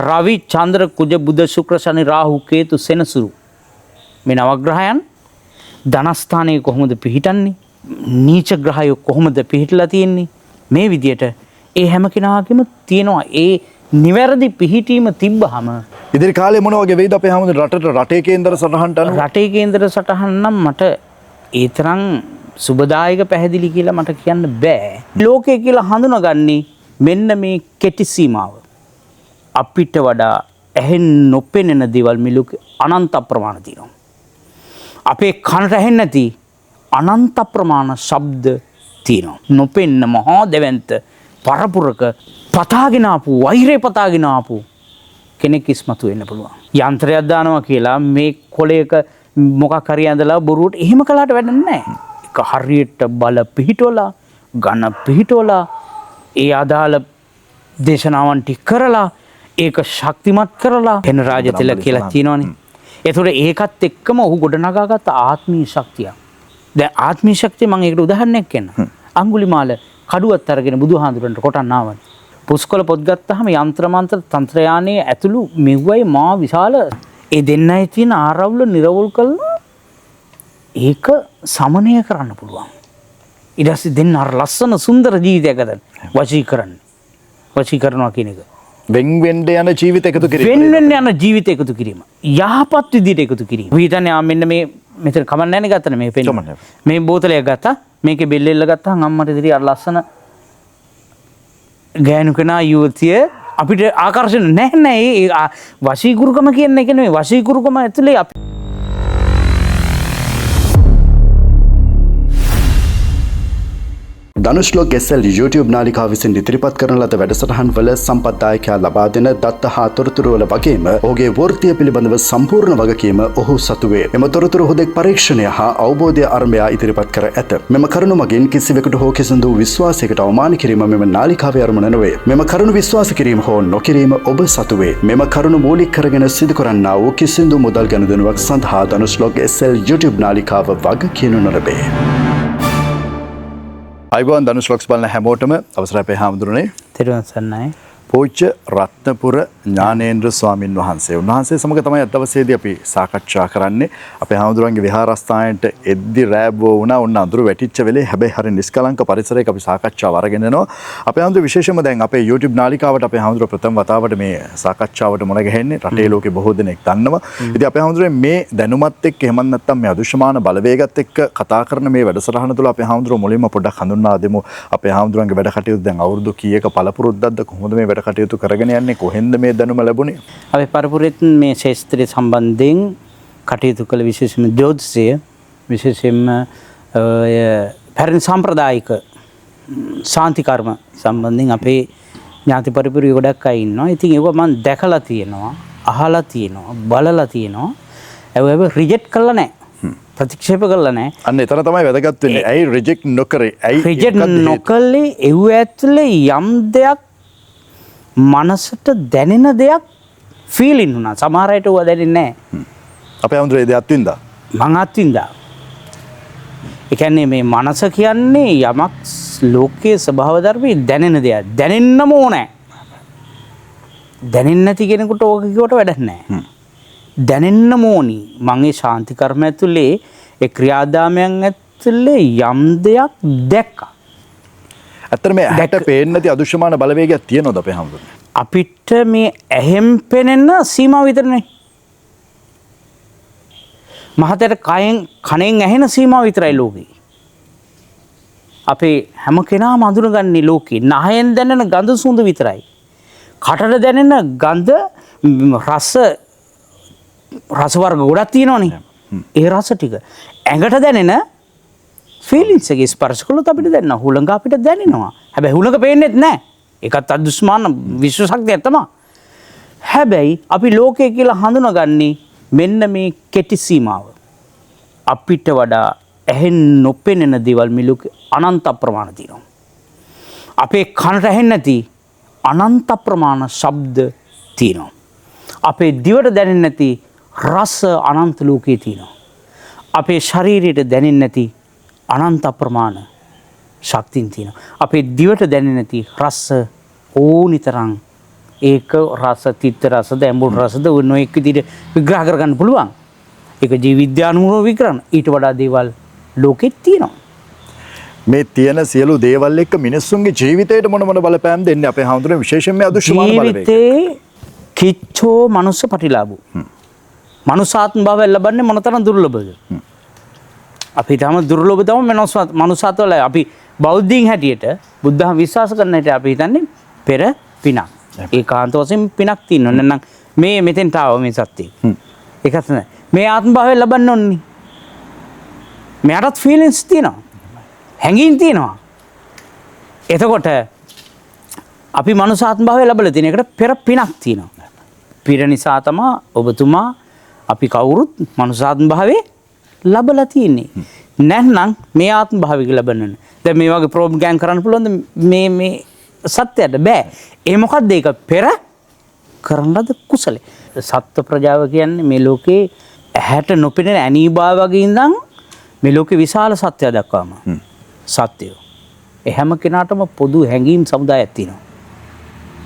රවි චන්ද්‍ර කුජ බුධ ශුක්‍ර ශනි රාහු කේතු සෙනසුරු මේ නවග්‍රහයන් ධනස්ථානයේ කොහොමද පිහිටන්නේ? නීච ග්‍රහයෝ කොහොමද පිහිටලා තියෙන්නේ? මේ විදියට ඒ හැම කෙනාගේම තියෙනවා ඒ නිවැරදි පිහිටීම තිබ්බහම ඉදිරි කාලේ මොන වගේ වෙයිද අපේ හැමෝම රටේ කේන්දර සටහනට අනුව? රටේ කේන්දර සටහන් නම් මට ඒ තරම් සුබදායක පැහැදිලි කියලා මට කියන්න බෑ. ලෝකය කියලා හඳුනගන්නේ මෙන්න මේ කෙටි සීමාව. අපිට වඩා ඇහෙන් නොපෙනෙන දේවල් මිලුක අනන්ත ප්‍රමාණ තියෙනවා. අපේ කනට ඇහෙන්නේ නැති අනන්ත ප්‍රමාණ ශබ්ද තියෙනවා. නොපෙන්න මහා දෙවන්ත පරපුරක පතාගෙන ආපු වෛරය පතාගෙන ආපු කෙනෙක් ඉස්මතු වෙන්න පුළුවන්. යන්ත්‍රයක් දානවා කියලා මේ කොලයක මොකක් හරි ඇඳලා බොරුවට එහෙම කළාට වැඩක් නැහැ. ඒක හරියට බල පිහිටවලා ඝන පිහිටවලා ඒ අදාළ දේශනාවන් ටික කරලා ඒක ශක්තිමත් කරලා වෙන රාජතිල කියලා තියෙනවනේ. ඒතකොට ඒකත් එක්කම ඔහු ගොඩනගාගත්ත ආත්මීය ශක්තිය. දැන් ආත්මීය ශක්තිය මම ඒකට උදාහරණයක් කියන්න. අඟුලිමාල කඩුවත් අරගෙන බුදුහාඳුරන්ට කොටන්න ආවනේ. පුස්කොළ පොත් ගත්තාම යంత్ర මන්ත්‍ර තන්ත්‍රයානයේ ඇතුළු මෙව්වයි මා විශාල ඒ දෙන්නයි තියෙන ආරවුල නිරවුල් කළා ඒක සමනය කරන්න පුළුවන්. ඊට පස්සේ දෙන්න අර ලස්සන සුන්දර ජීවිතයක් ගන්න වශී කරන්නේ. වශී කරනවා කියන එක. වෙන් වෙන්න යන ජීවිත එකතු කිරීම. වෙන් වෙන්න යන ජීවිත එකතු කිරීම. යහපත් විදිහට එකතු කිරීම. අපි හිතන්නේ මෙන්න මේ මෙතන කමක් නැහැ නේ ගත්තනේ මේ පෙන්න. මේ බෝතලයක් ගත්තා. මේකේ බෙල් එල්ල ගත්තාම අම්මට ඉතින් අර ලස්සන ගෑනු කෙනා යුවතිය අපිට ආකර්ෂණ නැහැ නෑ. ඒ වශීකුරුකම කියන්නේ ඒක නෙවෙයි. වශීකුරුකම ඇතුලේ අපි ධනුෂ්ලෝක SL YouTube නාලිකාව විසින් ඉදිරිපත් කරන ලද වැඩසටහන් වල සම්පත්දායකයා ලබා දෙන දත්ත හා තොරතුරු වල වගේම ඔහුගේ වෘත්තිය පිළිබඳව සම්පූර්ණ වගකීම ඔහු සතු වේ. එම තොරතුරු හුදෙක් පරීක්ෂණය හා අවබෝධය අරඹයා ඉදිරිපත් කර ඇත. මෙම කරුණු මගින් කිසිවෙකුට හෝ කිසිදු විශ්වාසයකට අවමාන කිරීම මෙම නාලිකාවේ අරමුණ නොවේ. මෙම කරුණු විශ්වාස කිරීම හෝ නොකිරීම ඔබ සතු වේ. මෙම කරුණු මූලික කරගෙන සිදු කරන්නා වූ කිසිදු මුදල් ගනුදෙනුවක් සඳහා ධනුෂ්ලෝක SL YouTube නාලිකාව වගකීම් නොලබේ. අයිබෝන් ධනුෂ්ලොක්ස් බලන හැමෝටම අවසරයි අපේ හාමුදුරනේ. තෙරුවන් සරණයි. පූජ්‍ය රත්නපුර ඥානේන්ද්‍ර ස්වාමින් වහන්සේ. උන්වහන්සේ සමග තමයි අද දවසේදී අපි සාකච්ඡා කරන්නේ. අපේ හාමුදුරන්ගේ විහාරස්ථානයට එද්දි රෑබ්වෝ වුණා. ඔන්න අඳුර වැටිච්ච වෙලේ හැබැයි හරිය නිස්කලංක පරිසරයක අපි සාකච්ඡාව අරගෙන යනවා. අපේ හාමුදුර විශේෂයෙන්ම දැන් අපේ YouTube නාලිකාවට අපේ හාමුදුර ප්‍රථම වතාවට මේ සාකච්ඡාවට මුණ ගැහෙන්නේ. රටේ ලෝකේ බොහෝ දෙනෙක් දන්නවා. ඉතින් අපේ හාමුදුරේ මේ දැනුමත් එක්ක එහෙම නැත්නම් මේ අදුෂ්මාන බලවේගත් එක්ක කතා කරන මේ වැඩසටහන තුළ අපේ හාමුදුර මුලින්ම පොඩ්ඩක් හඳුන්වා දෙමු. අපේ හාමුදුරන්ගේ වැඩ කටයුතු දැන් අවුරුදු කීයක පළපුරුද්දක්ද කොහොමද මේ වැඩ කටයුතු කරගෙන යන්නේ? කොහෙන්ද මේ දැනුම ලැබුණේ? අපි පරපුරෙත් මේ ශාස්ත්‍රීය සම්බන්ධයෙන් කටයුතු කළ විශේෂයෙන්ම ජ්‍යොතිෂය විශේෂයෙන්ම පැරණි සාම්ප්‍රදායික ශාන්ති කර්ම සම්බන්ධයෙන් අපේ ඥාති පරිපුරේ ගොඩක් අය ඉන්නවා. ඉතින් ඒක මම දැකලා තියෙනවා, අහලා තියෙනවා, බලලා තියෙනවා. ඒක රිජෙක්ට් කළා නැහැ. ප්‍රතික්ෂේප කළා නැහැ. අන්න එතන තමයි වැදගත් වෙන්නේ. ඇයි රිජෙක්ට් නොකරේ? ඇයි රිජෙක්ට් නොකළේ? ඒව ඇතුලේ යම් දෙයක් මනසට දැනෙන දෙයක් ෆීලින් වුණා. සමහර අයට ඒව දැනෙන්නේ නැහැ. අපේ හාමුදුරේ ඒ දේ අත්විඳා. මං අත්විඳා. ඒ කියන්නේ මේ මනස කියන්නේ යමක් ලෝකයේ ස්වභාව ධර්මයේ දැනෙන දෙයක්. දැනෙන්නම ඕනේ. දැනෙන්නේ නැති කෙනෙකුට ඕක කිව්වට වැඩක් නැහැ. දැනෙන්නම ඕනි. මං ඒ ශාන්ති කර්ම ඇතුලේ ඒ ක්‍රියාදාමයන් ඇතුලේ යම් දෙයක් දැක්කා. ඇත්තට මේ ඇහැට පේන්නේ නැති අදුෂ්මාන බලවේගයක් තියෙනවද අපේ හැමෝටම? අපිට මේ ඇහෙන් පෙනෙන සීමාව විතරනේ. මහතට කනෙන් ඇහෙන සීමාව විතරයි ලෝකේ. අපේ හැම කෙනාම අඳුනගන්නේ ලෝකේ නහයෙන් දැනෙන ගඳ සුවඳ විතරයි. කටට දැනෙන ගඳ රස වර්ග ගොඩක් තියෙනවනේ. ඒ රස ටික ඇඟට දැනෙන ෆීලිංස් එක ස්පර්ශ කළොත් අපිට දැනෙනවා. හුළඟ අපිට දැනෙනවා. හැබැයි හුළඟ පේන්නේත් නැහැ. ඒකත් අදුෂ්මාන විශ්ව ශක්තියක් තමයි. හැබැයි අපි ලෝකය කියලා හඳුනගන්නේ මෙන්න මේ කෙටි සීමාව. අපිට වඩා ඇහෙන් නොපෙනෙන දේවල් මිලුක අනන්ත ප්‍රමාණ තියෙනවා. අපේ කනට ඇහෙන්නේ නැති අනන්ත ප්‍රමාණ ශබ්ද තියෙනවා. අපේ දිවට දැනෙන්නේ නැති රස අනන්ත ලෝකේ තියෙනවා. අපේ ශරීරයට දැනෙන්නේ නැති අනන්ත ප්‍රමාණ ශක්තියින් තියෙනවා. අපේ දිවට දැනෙන්නේ නැති රස ඕනිතරම් ඒක රස තිත්ත රසද ඇඹුල් රසද ඔය නොයෙක් විදිහට විග්‍රහ කරගන්න පුළුවන්. ඒක ජීව විද්‍යානුකූලව විග්‍රහන. ඊට වඩා දේවල් ලෝකෙත් තියෙනවා. මේ තියෙන සියලු දේවල් එක්ක මිනිස්සුන්ගේ ජීවිතයට මොන මොන බලපෑම් දෙන්නේ අපේ හාමුදුරුවෝ විශේෂයෙන්ම අදෘශ්‍යමාන බලවේග. ජීවිතේ කිච්චෝ මනුස්ස ප්‍රතිලාභු. මනුසාත්ම භාවය ලබන්නේ මොනතරම් දුර්ලභද? අපි තම දුර්ලභ තමයි මනුසාත්වල අපි බෞද්ධයින් හැටියට බුද්ධහම විශ්වාස කරන හැටියට අපි හිතන්නේ පෙර පිනක්. ඒකාන්ත වශයෙන් පිනක් තියෙනවා. නැත්නම් මේ මෙතෙන්ට ආව මේ සත්‍යය. ඒකත් නෑ. මේ ආත්ම භාවය ලබන්න ඕනේ. මෙයාටත් ෆීලිංස් තියෙනවා. හැඟීම් තියෙනවා. එතකොට අපි මනුසාත්ම භාවය ලැබලා තියෙන එකට පෙර පිනක් තියෙනවා. පිර නිසා තමයි ඔබතුමා අපි කවුරුත් මනුසාත්ම භාවයේ ලැබලා තියෙන්නේ. නැත්නම් මේ ආත්ම භාවික ලැබෙන්නේ. දැන් මේ වගේ ප්‍රෝග්‍රෑම් කරන්න පුළුවන්ද මේ සත්‍යයට බෑ. ඒ මොකද්ද ඒක පෙර කරන ලද කුසලේ. සත්ත්ව ප්‍රජාව කියන්නේ මේ ලෝකේ ඇහැට නොපෙනෙන ඇනීබා වගේ ඉඳන් මේ ලෝකේ විශාල සත්‍යය දක්වාම සත්‍යය. ඒ හැම කෙනාටම පොදු හැඟීම් සමුදායක් තියෙනවා.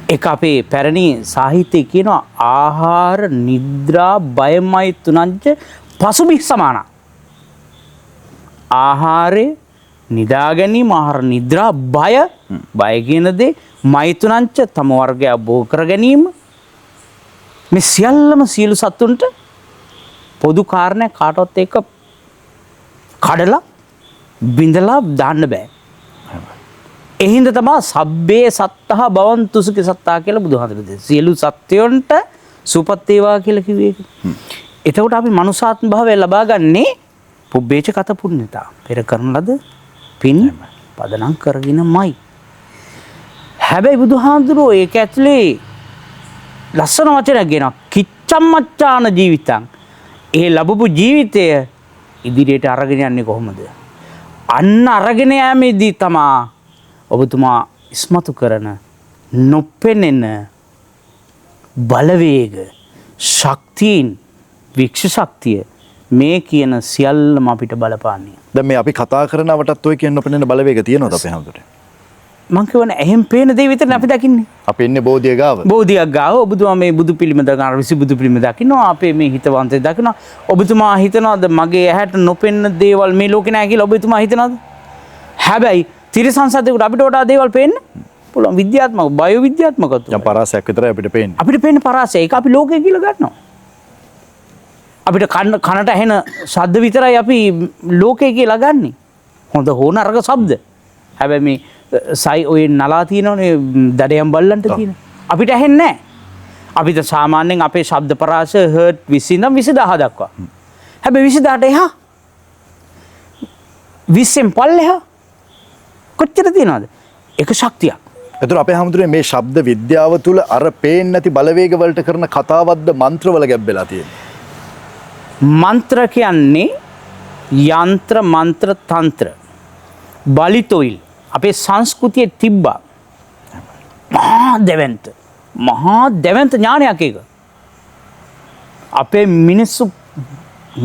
ඒක අපේ පැරණි සාහිත්‍යයේ කියනවා ආහාර නිද්‍රා බයමයි තුනංච පසුබිම් සමාන. ආහාරය නිදා ගැනීම ආහාර නිද්‍රා බය කියන දේ මෛතුනංච තම වර්ගය බෝ කර ගැනීම මේ සියල්ලම සියලු සතුන්ට පොදු කාරණයක් කාටවත් එක කඩලා බිඳලා දාන්න බෑ. ඒ හින්දා තමයි සබ්බේ සත්තහ භවන්තු සුඛ සත්තා කියලා බුදුහාමුදුරුවෝ දෙන්නේ. සියලු සත්වයන්ට සුවපත් වේවා කියලා කිව්වේ ඒක. එතකොට අපි මනුසාත්ම භාවය ලබා ගන්නේ පුබ්බේච කත පුඤ්ඤතා. පෙර කරන ලද පින් පදනම් කරගෙනමයි. හැබැයි බුදුහාමුදුරුවෝ ඒක ඇතුලේ ලස්සන වචනයක් කියනවා. කිච්චම්මච්චාන ජීවිතං. ඒ ලැබපු ජීවිතය ඉදිරියට අරගෙන යන්නේ කොහොමද? අන්න අරගෙන යෑමේදී තමා ඔබතුමා ඉස්මතු කරන නොපෙනෙන බලවේග ශක්තියින් වික්ෂ ශක්තිය මේ කියන සියල්ලම අපිට බලපාන්නේ. දැන් මේ අපි කතා කරනවටත් ඔය කියන නොපෙනෙන බලවේග තියෙනවද අපේ හැමෝටම? මං කියවනේ එහෙන් පේන දේ විතරනේ අපි දකින්නේ. අපි ඉන්නේ බෝධිය ගාව. බෝධියක් ගාව ඔබතුමා මේ බුදු පිළිම දකිනවා ඍෂි බුදු පිළිම දකිනවා අපේ මේ හිතවන්තය දකිනවා. ඔබතුමා හිතනවාද මගේ ඇහැට නොපෙනෙන දේවල් මේ ලෝකේ නැහැ කියලා ඔබතුමා හිතනවාද? හැබැයි තිරසං සතෙකුට අපිට වඩා දේවල් පේන්න පුළුවන්. විද්‍යාත්මක බයෝ විද්‍යාත්මකව. දැන් පරාසයක් විතරයි අපිට පේන්නේ. අපිට පේන පරාසය ඒක අපි ලෝකය කියලා ගන්නවා. අපිට කනට ඇහෙන ශබ්ද විතරයි අපි ලෝකය කියලා ගන්නෙ. හොඳ හෝ නරක ශබ්ද. හැබැයි මේ සයි ඔය නලා තියෙනවනේ දඩයම් බල්ලන්ට තියෙන. අපිට ඇහෙන්නේ නැහැ. අපිට සාමාන්‍යයෙන් අපේ ශබ්ද පරාස හර්ට් 20 ඉඳන් 20000 දක්වා. හැබැයි 20000ට එහා 20න් පල්ලෙහා කොච්චර තියෙනවද? ඒක ශක්තියක්. ඒතර අපේ හැමෝටම මේ ශබ්ද විද්‍යාව තුළ අර පේන්නේ නැති බලවේග වලට කරන කතාවක්ද මන්ත්‍රවල ගැබ්බෙලා තියෙන්නේ. මන්ත්‍ර කියන්නේ යන්ත්‍ර මන්ත්‍ර තන්ත්‍ර බලිතොයිල් අපේ සංස්කෘතියේ තිබ්බා. මහා දෙවන්ත ඥානයක් ඒක. අපේ මිනිස්සු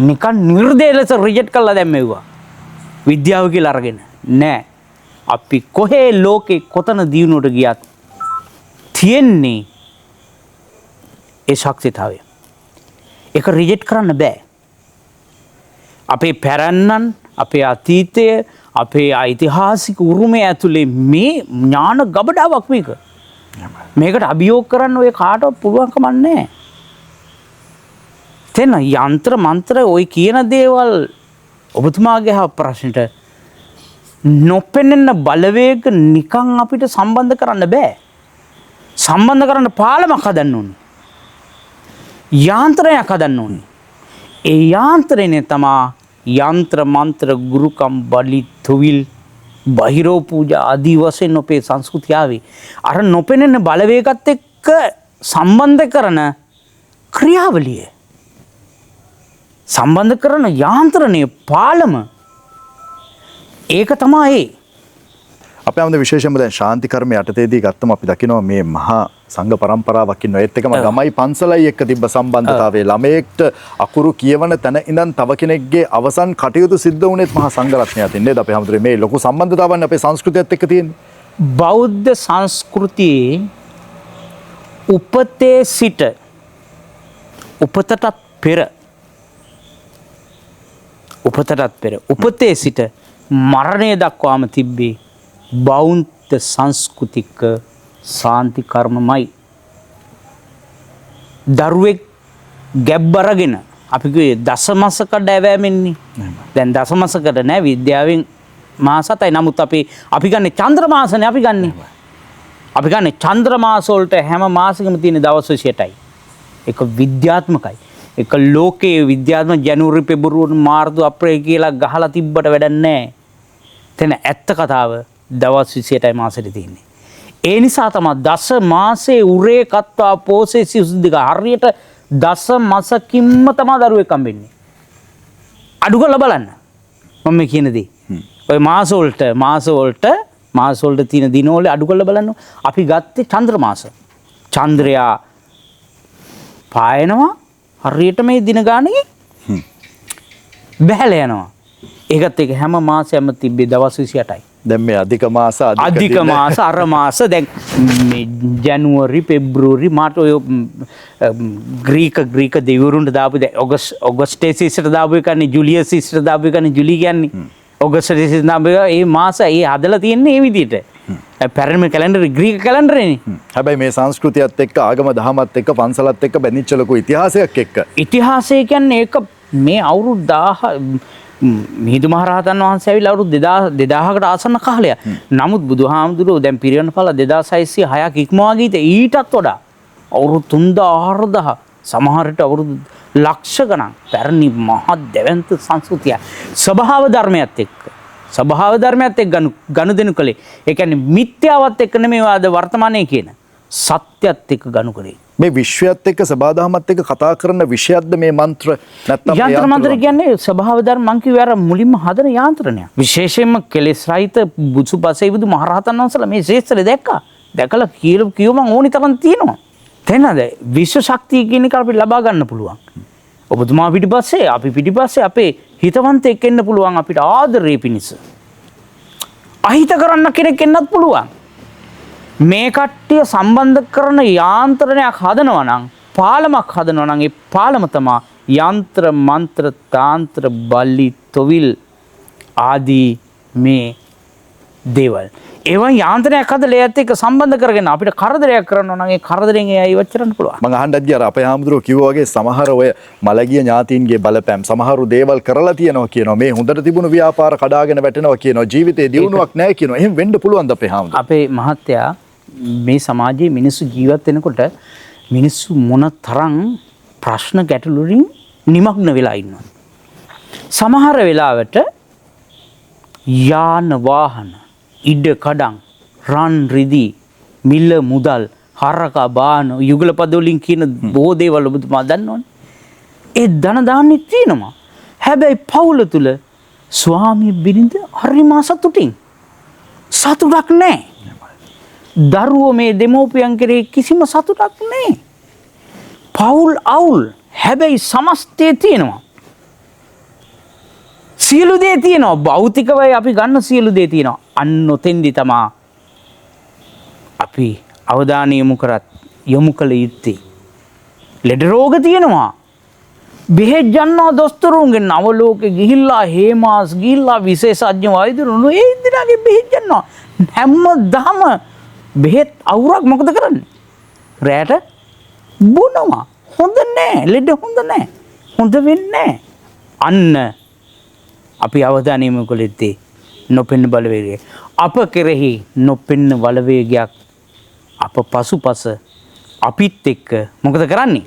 නිකන් නිර්දය ලෙස රිජෙක්ට් කරලා දැම්මෙව්වා. විද්‍යාව කියලා අරගෙන නෑ. අපි කොහේ ලෝකේ කොතන දියුණුවට ගියත් තියෙන්නේ ඒ ශක්තිතාවය. ඒක රිජෙක්ට් කරන්න බෑ. අපේ පැරණන් අපේ අතීතය අපේ ඓතිහාසික උරුමය ඇතුලේ මේ ඥාන ගබඩාවක් මේක. මේකට අභියෝග කරන්න ඔය කාටවත් පුළුවන් කමක් නැහැ. තෙන්න යන්ත්‍ර මන්ත්‍ර ඔය කියන දේවල් ඔබතුමාගේ ප්‍රශ්නෙට නොපෙනෙන බලවේග නිකන් අපිට සම්බන්ධ කරන්න බෑ. සම්බන්ධ කරන්න පාලමක් හදන්න ඕනේ. යාන්ත්‍රයක් හදන්න ඕනේ. ඒ යාන්ත්‍රණය තමා යන්ත්‍ර මන්ත්‍ර ගුරුකම් බලි තුවිල් බහිරෝ පූජා ආදී වශයෙන් අපේ සංස්කෘතිය ආවේ. අර නොපෙනෙන බලවේගත් එක්ක සම්බන්ධ කරන ක්‍රියාවලිය. සම්බන්ධ කරන යාන්ත්‍රණය පාලම ඒක තමයි ඒ. අපේ හැමෝටම විශේෂයෙන්ම දැන් ශාන්ති කර්ම යටතේදී ගත්තම අපි දකිනවා මේ මහා සංඝ පරම්පරාවක් ඉන්නවා. ඒත් එකම ගමයි පන්සලයි එක්ක තිබ්බ සම්බන්ධතාවය. ළමයෙක්ට අකුරු කියවන තැන ඉඳන් තව කෙනෙක්ගේ අවසන් කටයුතු සිද්ධ වුණෙත් මහා සංඝ රත්නය අතින් නේද? අපේ හැමෝටම මේ ලොකු සම්බන්ධතාවක් අපේ සංස්කෘතියත් එක්ක තියෙන්නේ. බෞද්ධ සංස්කෘතියේ උපතේ සිට උපතටත් පෙර උපතේ සිට මරණය දක්වාම තිබ්බේ බෞද්ධ සංස්කෘතික සාන්ති කර්මමයි. දරුවෙක් ගැබ්බරගෙන අපි කිව්වේ දසමසකට ඇවෑමෙන්නේ. දැන් දසමසකට නෑ විද්‍යාවෙන් මාස 7යි. නමුත් අපි ගන්නේ චන්ද්‍ර මාසනේ අපි ගන්නේ. අපි ගන්නේ චන්ද්‍ර මාස වලට හැම මාසෙකම තියෙන දවස් 28යි. ඒක විද්‍යාත්මකයි. ඒක ලෝකයේ විද්‍යාත්මක ජනවාරි පෙබරවාරි මාර්තු අප්‍රේල් කියලා ගහලා තිබ්බට වැඩක් නැහැ. එතන ඇත්ත කතාව දවස් 28යි මාසෙට තියෙන්නේ. ඒ නිසා තමයි දස මාසේ උරේ කත්වා පෝසේ සිසුදික හරියට දස මාසකින්ම තමයි දරුවෙක් හම්බෙන්නේ. අඩු කරලා බලන්න. මම මේ කියන දේ. ඔය මාස වලට තියෙන දිනවල අඩු කරලා බලන්න. අපි ගත්තේ චන්ද්‍ර මාස. චන්ද්‍රයා පායනවා හරියට මේ දින ගානේ බැහැලා යනවා. ඒකත් එක හැම මාසෙම තිබ්බේ දවස් 28යි. දැන් මේ අධික මාස අර මාස දැන් මේ ජනවාරි පෙබ්‍රුවරි මාර්තු ඔය ග්‍රීක දෙවිවරුන්ට දාපු දැන් ඔගස්ටේ සිස්ටර් දාපු එකනේ ජුලියස් සිස්ටර් දාපු එකනේ ජුලි කියන්නේ. ඔගස්ටේ සිස්ටර් දාපු ඒ මාස ඒ හදලා තියෙන්නේ මේ විදිහට. පැරණි කැලෙන්ඩර් ග්‍රීක කැලෙන්ඩරනේ. හැබැයි මේ සංස්කෘතියත් එක්ක ආගම දහමත් එක්ක පන්සලත් එක්ක බැඳිච්ච ලොකු ඉතිහාසයක් එක්ක. ඉතිහාසය කියන්නේ ඒක මේ අවුරුදු 1000 මිහිඳු මහරහතන් වහන්සේ ඇවිල්ලා අවුරුදු 2000කට ආසන්න කාලයක්. නමුත් බුදුහාමුදුරුවෝ දැන් පිරිවෙන පළ 2606ක් ඉක්මවා ගිහින් ඊටත් වඩා අවුරුදු 3000 සමහරට අවුරුදු ලක්ෂ ගණන් පැරණි මහත් දැවැන්ත සංස්කෘතිය ස්වභාව ධර්මයත් එක්ක ගනුදෙනු කළේ. ඒ කියන්නේ මිත්‍යාවත් එක්ක නෙමෙයි ආද වර්තමානයේ කියන සත්‍යත් එක්ක ගනු කරේ. මේ විශ්වයත් එක්ක සබාදහමත් එක්ක කතා කරන විෂයක්ද මේ මන්ත්‍ර නැත්නම් යන්ත්‍ර මන්ත්‍ර කියන්නේ ස්වභාව ධර්ම මං කිව්වේ අර මුලින්ම හදන යාන්ත්‍රණයක්. විශේෂයෙන්ම කෙලෙස් රහිත බුදුපසේ බුදු මහරහතන් වහන්සේලා මේ ශේෂ්ත්‍රය දැකලා කියව මං ඕනි තරම් තියෙනවා. තේනද? විශ්ව ශක්තිය කියන එක අපිට ලබා ගන්න පුළුවන්. ඔබතුමා පිටිපස්සේ අපි පිටිපස්සේ අපේ හිතවන්තයෙක් එන්න පුළුවන් අපිට ආදරේ පිණිස. අහිත කරන්න කෙනෙක් එන්නත් පුළුවන්. මේ කට්ටිය සම්බන්ධ කරන යාන්ත්‍රණයක් හදනවා නම් පාලමක් හදනවා නම් ඒ පාලම තමයි යන්ත්‍ර මන්ත්‍ර තාන්ත්‍ර බල්ලි තොවිල් ආදී මේ දේවල්. ඒවා යාන්ත්‍රණයක් හදලා ඒත් එක්ක සම්බන්ධ කරගෙන අපිට කරදරයක් කරනවා නම් ඒ කරදරෙන් එයා ඉවත් කරන්න පුළුවන්. මම අහන්නත් ගියා අපේ හාමුදුරුවෝ කිව්වා වගේ සමහර ඔය මලගිය ඥාතීන්ගේ බලපෑම් සමහරු දේවල් කරලා තියෙනවා කියනවා. මේ හොඳට තිබුණු ව්‍යාපාර කඩාගෙන වැටෙනවා කියනවා. ජීවිතේ දියුණුවක් නැහැ කියනවා. එහෙම වෙන්න පුළුවන්ද අපේ හාමුදුරුවෝ? අපේ මහත්තයා මේ සමාජයේ මිනිස්සු ජීවත් වෙනකොට මිනිස්සු මොන තරම් ප්‍රශ්න ගැටලු වලින් නිමග්න වෙලා ඉන්නවා. සමහර වෙලාවට යාන වාහන ඉඩ කඩන් රන් රිදී මිල මුදල් හරක බාන යුගලපද වලින් කියන බොහෝ දේවල් ඔබතුමා දන්නවනේ. ඒ ධන දාන්නේ තියෙනවා. හැබැයි පවුල තුල ස්වාමි බිරිඳ හරිම සතුටින් සතුටක් නැහැ. දරුවෝ මේ දෙමෝපියන් කෙරේ කිසිම සතුටක් නැහැ. පවුල් අවුල්. හැබැයි සමස්තය තියෙනවා. සියලු දේ තියෙනවා. භෞතිකවයි අපි ගන්න සියලු දේ තියෙනවා. අන්න ඔතෙන්දි තමා අපි අවධානය යොමු කළ යුත්තේ. ලෙඩ රෝග තියෙනවා. බෙහෙත් ගන්නවා දොස්තරුන්ගෙන් අවලෝකෙ ගිහිල්ලා හේමාස් ගිහිල්ලා විශේෂඥ වෛද්‍යවරුන් ඒ ඉදිරියගේ බෙහෙත් ගන්නවා. හැමදාම බෙහෙත් අවුරක් මොකද කරන්නේ? රැට බොනවා. හොඳ නෑ. ලෙඩ හොඳ නෑ. හොඳ වෙන්නේ නෑ. අන්න අපි අවධානය යොමු කළ යුත්තේ නොපෙන්න බලවේගය. අප කෙරෙහි නොපෙන්න බලවේගයක් අප පසුපස අපිත් එක්ක මොකද කරන්නේ?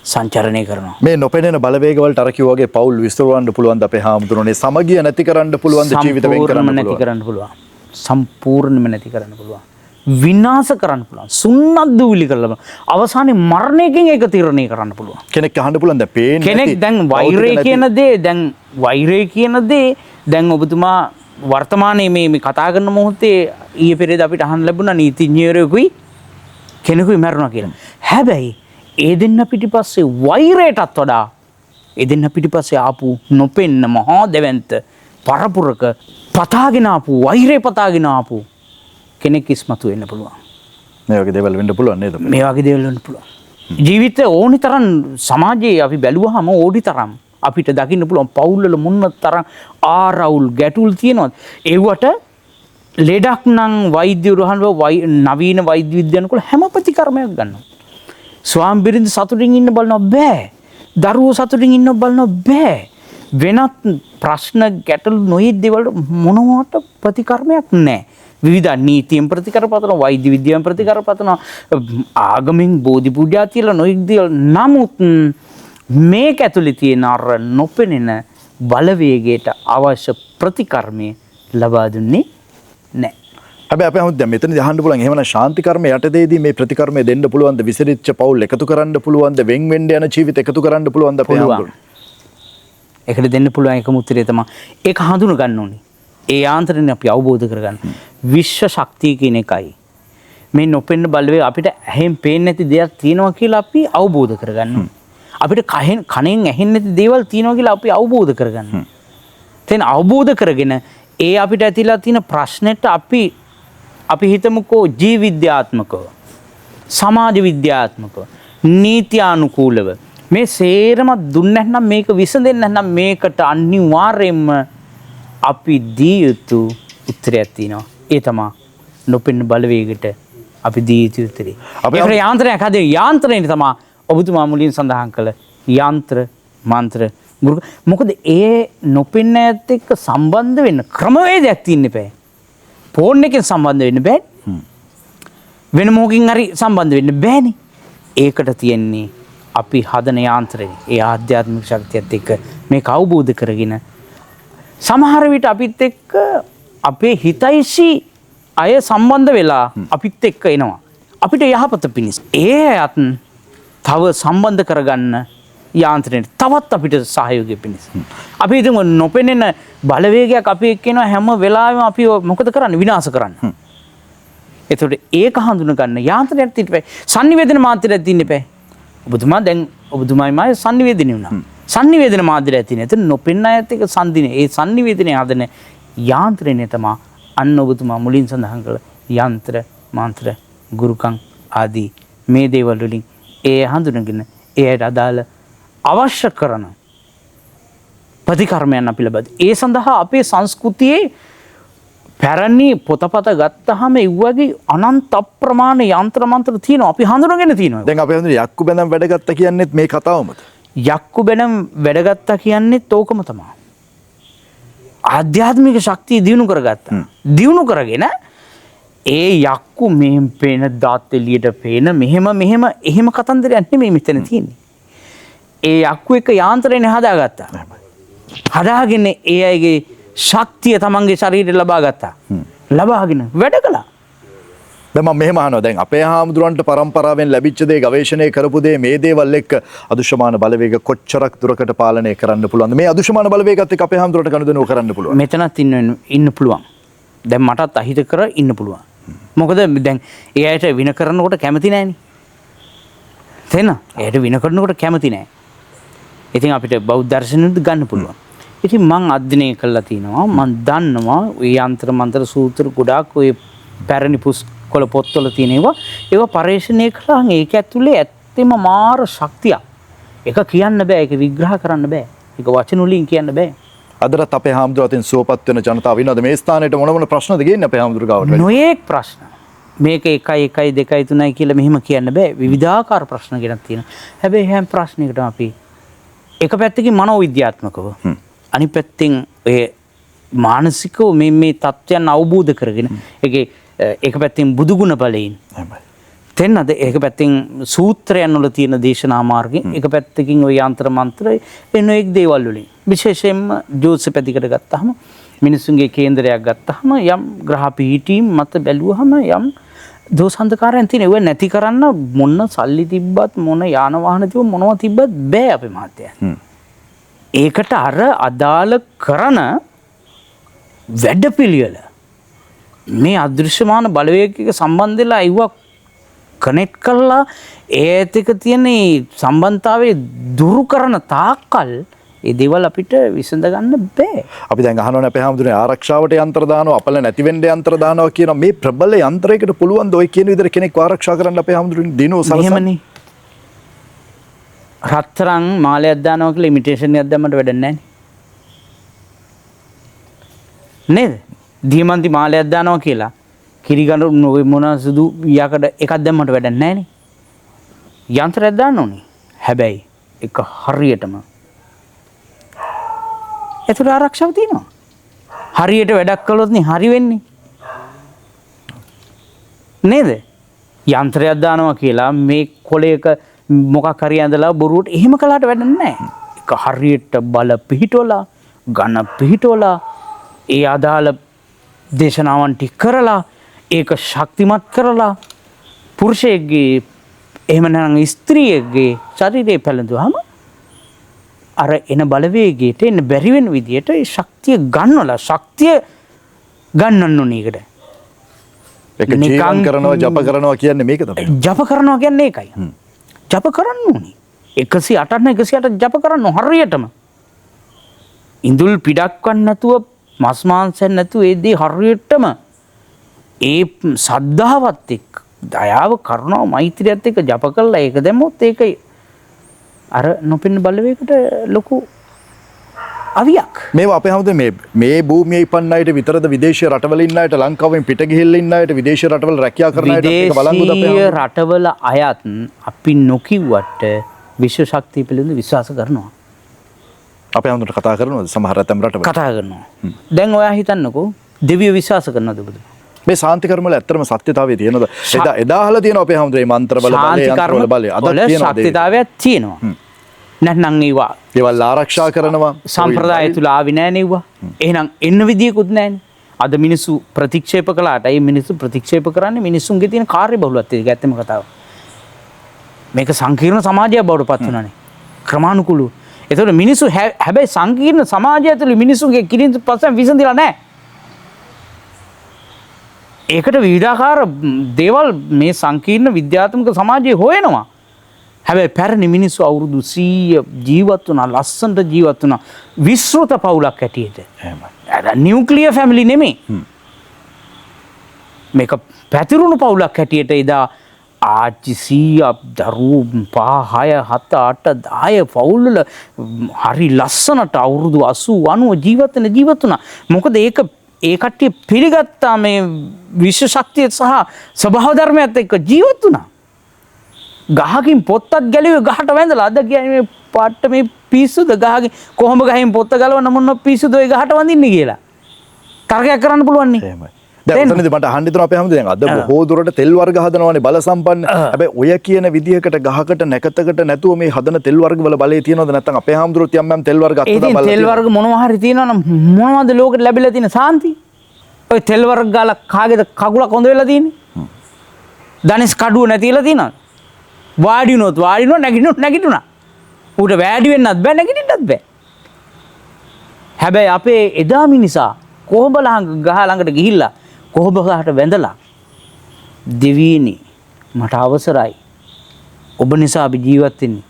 සංචරණය කරනවා. මේ නොපෙනෙන බලවේග වලට අර කිව්වා වගේ පෞල් විස්තරවන්න පුළුවන් ද අපේ හාමුදුරනේ? සමගිය නැති කරන්න පුළුවන් ද? ජීවිත වෙන් කරන්න පුළුවන්. සම්පූර්ණයෙන්ම නැති කරන්න පුළුවන්. විනාශ කරන්න පුළුවන්. සුන්නත් දූලි කරලා අවසානයේ මරණයකින් ඒක තීරණය කරන්න පුළුවන්. කෙනෙක් අහන්න පුළුවන් දැන් පේන්නේ කෙනෙක් දැන් වෛරය කියන දේ දැන් ඔබතුමා වර්තමානයේ මේ කතා කරන මොහොතේ ඊයේ පෙරේද අපිට අහන්න ලැබුණා නීතිඥයෙකුයි කෙනෙකුයි මැරුණා කියලා. හැබැයි ඒ දෙන්න පිටිපස්සේ වෛරයටත් වඩා ඒ දෙන්න පිටිපස්සේ ආපු නොපෙන්න මහා දෙවන්ත පරපුරක පතාගෙන ආපු වෛරය පතාගෙන ආපු කෙනෙක් ඉස්මතු වෙන්න පුළුවන්. මේ වගේ දේවල් වෙන්න පුළුවන් නේද? මේ වගේ දේවල් වෙන්න පුළුවන්. ජීවිතේ ඕනි තරම් සමාජයේ අපි බැලුවහම ඕනි තරම් අපිට දකින්න පුළුවන් පවුල් වල මොන තරම් ආරවුල් ගැටුල් තියෙනවද? ඒවට ලෙඩක් නම් වෛද්‍යවරු නවීන වෛද්‍ය විද්‍යානුකූල හැම ප්‍රතිකර්මයක් ගන්නවා. ස්වාමි බිරිඳ සතුටින් ඉන්න බලනවා බෑ. දරුවෝ සතුටින් ඉන්න බලනවා බෑ. වෙනත් ප්‍රශ්න ගැටලු නොයෙක් දේවල් මොනවට ප්‍රතිකර්මයක් නැහැ. විවිධ නීතියෙන් ප්‍රතිකර පතන වෛද්‍ය විද්‍යාවෙන් ප්‍රතිකර පතන ආගමින් බෝධි පූජා තියලා නොයෙක් දේවල්. නමුත් මේක ඇතුලේ තියෙන අර නොපෙනෙන බලවේගයට අවශ්‍ය ප්‍රතිකර්මය ලබා දුන්නේ නැහැ. හැබැයි අපි හමුද දැන් මෙතනදී අහන්න පුළුවන් එහෙමනම් ශාන්ති කර්ම යටතේදී මේ ප්‍රතිකර්මය දෙන්න පුළුවන්ද? විසිරිච්ච පවුල් එකතු කරන්න පුළුවන්ද? වෙන් වෙන්න යන ජීවිත එකතු කරන්න පුළුවන්ද අපේ හමුදුරනේ? ඒකට දෙන්න පුළුවන් එකම උත්තරය තමයි ඒක හඳුන ගන්න ඕනේ. ඒ යාන්ත්‍රණය අපි අවබෝධ කරගන්න. විශ්ව ශක්තිය කියන එකයි. මේ නොපෙන්න බලවේග අපිට ඇහෙන් පේන්නේ නැති දේවල් තියෙනවා කියලා අපි අවබෝධ කරගන්න ඕනේ. අපිට කනෙන් ඇහෙන්නේ නැති දේවල් තියෙනවා කියලා අපි අවබෝධ කරගන්න ඕනේ. දැන් අවබෝධ කරගෙන ඒ අපිට ඇතිලා තියෙන ප්‍රශ්නෙට අපි හිතමුකෝ ජීව විද්‍යාත්මකව සමාජ විද්‍යාත්මකව නීත්‍යානුකූලව මේ සේරම දුන්නේ නැත්නම් මේක විසඳෙන්නේ නැත්නම් මේකට අනිවාර්යයෙන්ම අපි දී යුතු උත්තරයක් තියෙනවා. ඒ තමයි නොපෙන්න බලවේගයට අපි දී යුතු උත්තරේ. අපේ යාන්ත්‍රණයක් හදේ යාන්ත්‍රණය තමයි ඔබතුමා මුලින් සඳහන් කළ යන්ත්‍ර මන්ත්‍ර මුර්ග. මොකද ඒ නොපෙන්න ඇත්ත එක්ක සම්බන්ධ වෙන්න ක්‍රමවේදයක් තියෙන්න බෑ. ෆෝන් එකෙන් සම්බන්ධ වෙන්න බෑ. වෙන මොකකින් හරි සම්බන්ධ වෙන්න බෑනේ. ඒකට තියෙන්නේ අපි හදන යාන්ත්‍රය. ඒ ආධ්‍යාත්මික ශක්තියත් එක්ක මේක අවබෝධ කරගෙන සමහර විට අපිත් එක්ක අපේ හිතයිසි අය සම්බන්ධ වෙලා අපිත් එක්ක එනවා. අපිට යහපත පිණිස. ඒ අයත් තව සම්බන්ධ කරගන්න යාන්ත්‍රණයට තවත් අපිට සහයෝගය පිණිස. අපි හිතමු නොපෙනෙන බලවේගයක් අපි එක්ක එනවා හැම වෙලාවෙම අපි මොකද කරන්නේ? විනාශ කරන්න. එතකොට ඒක හඳුන ගන්න යාන්ත්‍රණයක් තියපේ sannivedana මාත්‍රයක් තින්න එපා. ඔබතුමායි මායි sannivedana වුණා. sannivedana මාත්‍රයක් තියෙන. එතන නොපෙන්න අයත් එක්ක සංදිනේ. ඒ sannivedana හදන යාන්ත්‍රණය තමයි අන්න ඔබතුමා මුලින් සඳහන් කළ යන්ත්‍ර මන්ත්‍ර ගුරුකම් ආදී මේ දේවල් වලින් ඒ හඳුනගෙන එයට අදාළ අවශ්‍ය කරන ප්‍රතිකර්මයන් අපි ලබද. ඒ සඳහා අපේ සංස්කෘතියේ පැරණි පොතපත ගත්තහම ඒ වගේ අනන්ත අප්‍රමාණ යන්ත්‍ර මන්ත්‍ර තියෙනවා. අපි හඳුනගෙන තියෙනවා. දැන් අපි හඳුනන යක්කු බැඳන් වැඩගත්තා කියන්නේත් මේ කතාවමද? යක්කු බැඳන් වැඩගත්තා කියන්නේත් ඕකම තමයි. ආධ්‍යාත්මික ශක්තිය දියුණු කරගත්තා. දියුණු කරගෙන ඒ යක්කු මෙහෙම පේන දාත් එළියට පේන මෙහෙම එහෙම කතන්දරයක් නෙමෙයි මෙතන තියෙන්නේ. ඒ යක්කු එක යාන්ත්‍රණය හදාගත්තා. හදාගෙන ඒ අයගේ ශක්තිය තමන්ගේ ශරීරයට ලබා ගත්තා. ලබාගෙන වැඩ කළා. දැන් මම මෙහෙම අහනවා. දැන් අපේ හාමුදුරන්ට පරම්පරාවෙන් ලැබිච්ච දේ ගවේෂණය කරපු දේ මේ දේවල් එක්ක අදුෂ්‍යමාන බලවේග කොච්චරක් දුරකට පාලනය කරන්න පුළුවන්ද? මේ අදුෂ්‍යමාන බලවේගات එක්ක අපේ හාමුදුරන්ට ගනුදෙනුව කරන්න පුළුවන්. මෙතනත් ඉන්න පුළුවන්. දැන් මටත් අහිත කර ඉන්න පුළුවන්. මොකද දැන් ඒ අයට වින කරනකොට කැමති නැහැනේ. තේන? එයාට වින කරනකොට කැමති නැහැ. ඉතින් අපිට බෞද්ධ දර්ශනෙත් ගන්න පුළුවන්. ඉතින් මං අධ්‍යයනය කළා තිනවා. මං දන්නවා ඔය යන්ත්‍ර මන්ත්‍ර සූත්‍ර ගොඩාක් ඔය පැරණි පුස්කොළ පොත්වල තියෙන ඒවා පරිශ්‍රණය කළා. ඒක ඇතුලේ ඇත්තෙම මාර ශක්තියක්. ඒක කියන්න බෑ. ඒක විග්‍රහ කරන්න බෑ. ඒක වචන වලින් කියන්න බෑ. අදටත් අපේ හාමුදුරුවෝ සුවපත් වෙන ජනතාව ඉන්නවද මේ ස්ථානෙට මොන ප්‍රශ්නද ගේන්නේ අපේ හාමුදුරු ගාවට? නොයේක් ප්‍රශ්න. මේක 1 1 2 3යි කියලා මෙහෙම කියන්න බෑ. විවිධාකාර ප්‍රශ්න ගෙනත් තියෙනවා. හැබැයි හැම ප්‍රශ්නයකටම අපි එක පැත්තකින් මනෝවිද්‍යාත්මකව අනිත් පැත්තෙන් ඒ මානසිකව මේ තත්ත්වයන් අවබෝධ කරගෙන ඒකේ එක පැත්තෙන් බුදුගුණ බලයෙන් තෙන්නද ඒක පැත්තෙන් සූත්‍රයන් වල තියෙන දේශනා මාර්ගයෙන් එක පැත්තකින් ওই යන්ත්‍ර මන්ත්‍ර එන එක් දේවල් වලින් විශේෂයෙන්ම ජෝතිෂ පැතිකඩ ගත්තාම මිනිසුන්ගේ කේන්දරයක් ගත්තාම යම් ග්‍රහ පීඨීම් මත බැලුවහම යම් දෝෂාන්තකාරයන් තියෙන ඒව නැති කරන්න මොන සල්ලි තිබ්බත් මොන යාන වාහන තිබ්බ මොනවා තිබ්බත් බෑ අපේ මහත්තයා. ඒකට අර අදාළ කරන වැඩපිළිවෙල මේ අදෘශ්‍යමාන බලවේගයක සම්බන්ධ වෙලා අයුව කනෙක්ට් කරලා ඒත් එක තියෙන සම්බන්ධතාවයේ දුරු කරන තාක්කල් ඒ දේවල් අපිට විසඳ ගන්න බෑ. අපි දැන් අහනවනේ අපේ හැමදෙරේ ආරක්ෂාවට යන්ත්‍ර දානවා අපල නැති වෙන්න යන්ත්‍ර දානවා කියන මේ ප්‍රබල යන්ත්‍රයකට පුළුවන් ද ඔය කියන විදිහට කෙනෙක් ආරක්ෂා කරන්න අපේ හැමදෙරේ දිනෝ සලසන. එහෙමනේ. රත්තරන් මාලයක් දානවා කියලා ඉමිටේෂන් එකක් දැම්මට වැඩක් නැහැ නේද? දියමන්ති මාලයක් දානවා කියලා කිරිගඳු මොන සුදු යකඩ එකක් දැම්මට වැඩක් නැහැ නේ. යන්ත්‍රයක් දාන්න ඕනේ. හැබැයි ඒක හරියටම ඒතර ආරක්ෂාව තියෙනවා. හරියට වැඩක් කළොත් නේ හරි වෙන්නේ. නේද? යන්ත්‍රයක් දානවා කියලා මේ කොලයක මොකක් හරි ඇඳලා බොරුවට එහෙම කළාට වැඩක් නැහැ. ඒක හරියට බල පිහිටවලා, ඝන පිහිටවලා, ඒ අදාළ දේශනාවන් ටික කරලා, ඒක ශක්තිමත් කරලා පුරුෂයෙක්ගේ එහෙම නැත්නම් ස්ත්‍රියකගේ ශරීරය පැලඳුවාම අර එන බලවේගයට එන්න බැරි වෙන විදියට ඒ ශක්තිය ගන්නවලා ශක්තිය ගන්නන්න ඕනේ ඒකට. ඒක ජීවම් කරනවා ජප කරනවා කියන්නේ මේක තමයි. ජප කරනවා කියන්නේ ඒකයි. ජප කරන්න ඕනේ. 108 108 ජප කරන්න හරියටම. ඉඳුල් පිටක්වන්න නැතුව මස් මාංශ නැතුව ඒ දේ හරියටම ඒ සද්ධාවත් එක්ක දයාව කරුණාව මෛත්‍රියත් එක්ක ජප කළා ඒක දැම්මොත් ඒක අර නොපෙනෙන බලවේගකට ලොකු අවියක්. මේවා අපේ හැමෝටම මේ භූමියේ ඉපන්න අයට විතරද විදේශීය රටවල ඉන්න අයට ලංකාවෙන් පිට ගිහිල්ලා ඉන්න අයට විදේශීය රටවල රැකියාව කරන අයට මේක බලංගුද අපේ විදේශීය රටවල අයත් අපි නොකිව්වට විශ්ව ශක්තිය පිළිබඳ විශ්වාස කරනවා. අපේ හැමෝටම කතා කරනවද සමහර ඇතම් රටවල? කතා කරනවා. දැන් ඔයා හිතන්නකෝ දෙවියෝ විශ්වාස කරනවද බුදු? මේ ශාන්ති කර්ම වල ඇත්තටම සත්‍යතාවය තියෙනවද? එදා අහලා තියෙනවා අපේ හැමෝටම මේ මන්ත්‍ර බල බලය යන්ත්‍ර බල බලය අද තියෙනවා. සත්‍යතාවයක් තියෙනවා. නැත්නම් ඒවා ඒවල් ආරක්ෂා කරනවා. සම්ප්‍රදාය තුල ආවි නෑ නෙව්වා. එහෙනම් එන්න විදියකුත් නෑනේ. අද මිනිස්සු ප්‍රතික්ෂේප කළාට ඒ මිනිස්සු ප්‍රතික්ෂේප කරන්නේ මිනිස්සුන්ගේ තියෙන කාර්යබහුලත්වය. ඒක ඇත්තම කතාව. මේක සංකීර්ණ සමාජයක් බවට පත් වුණානේ. ක්‍රමානුකූලව. ඒතකොට මිනිස්සු හැබැයි සංකීර්ණ සමාජය තුළ මිනිස්සුන්ගේ කිරින් ප්‍රශ්න විසඳිලා නැහැ. ඒකට විවිධාකාර දේවල් මේ සංකීර්ණ විද්‍යාත්මක සමාජයේ හොයනවා. හැබැයි පැරණි මිනිස්සු අවුරුදු 100 ජීවත් වුණා, ලස්සනට ජීවත් වුණා. විශ්රුත පවුලක් හැටියට. එහෙමයි. නියුක්ලියර් ෆැමිලි නෙමෙයි. මේක පැතිරුණු පවුලක් හැටියට එදා ආච්චි 100 දරුවෝ 5 6 7 8 10 පවුල් වල හරි ලස්සනට අවුරුදු 80 90 ජීවත් වුණා. මොකද ඒක ඒ කට්ටිය පිළිගත්තා මේ විශ්ව ශක්තිය සහ ස්වභාව ධර්මයත් එක්ක ජීවත් වුණා. ගහකින් පොත්තක් ගැලුවේ ගහට වැඳලා. අද කියන්නේ මේ පාට මේ පිස්සුද ගහකින් කොහොම ගහින් පොත්ත ගලවන්න මොන පිස්සුද ඔය ගහට වඳින්නේ කියලා. තර්කයක් කරන්න පුළුවන් නේ. එහෙමයි. දැන් උතනදී මට අහන්න හිතුණා අපේ හැමෝටම දැන් අද බොහෝ දුරට තෙල් වර්ග හදනවානේ බල සම්පන්න. හැබැයි ඔය කියන විදිහකට ගහකට නැකතකට නැතුව මේ හදන තෙල් වර්ග වල බලය තියෙනවද නැත්නම් අපේ හැමෝටම යම් තෙල් වර්ග අත්දැක බලලා තෙල් වර්ග මොනවා හරි තියෙනවනම් මොනවද ලෝකෙට ලැබිලා තියෙන සාන්ති? ඔය තෙල් වර්ග ගාලා කාගේද කකුලක් හොඳ වෙලා තියෙන්නේ? ධනිස් කඩුව නැතිලා තියෙනවද? වාඩිනොත් නැගිටුණා. ඌට වැඩි වෙන්නත් බෑ නැගිටින්නත් බෑ. හැබැයි අපේ එදා මිනිසා කොහොඹ ගහ ළඟට ගිහිල්ලා කොහොඹ ගහට වැඳලා දෙවියනි මට අවසරයි. ඔබ නිසා අපි ජීවත් වෙන්නේ.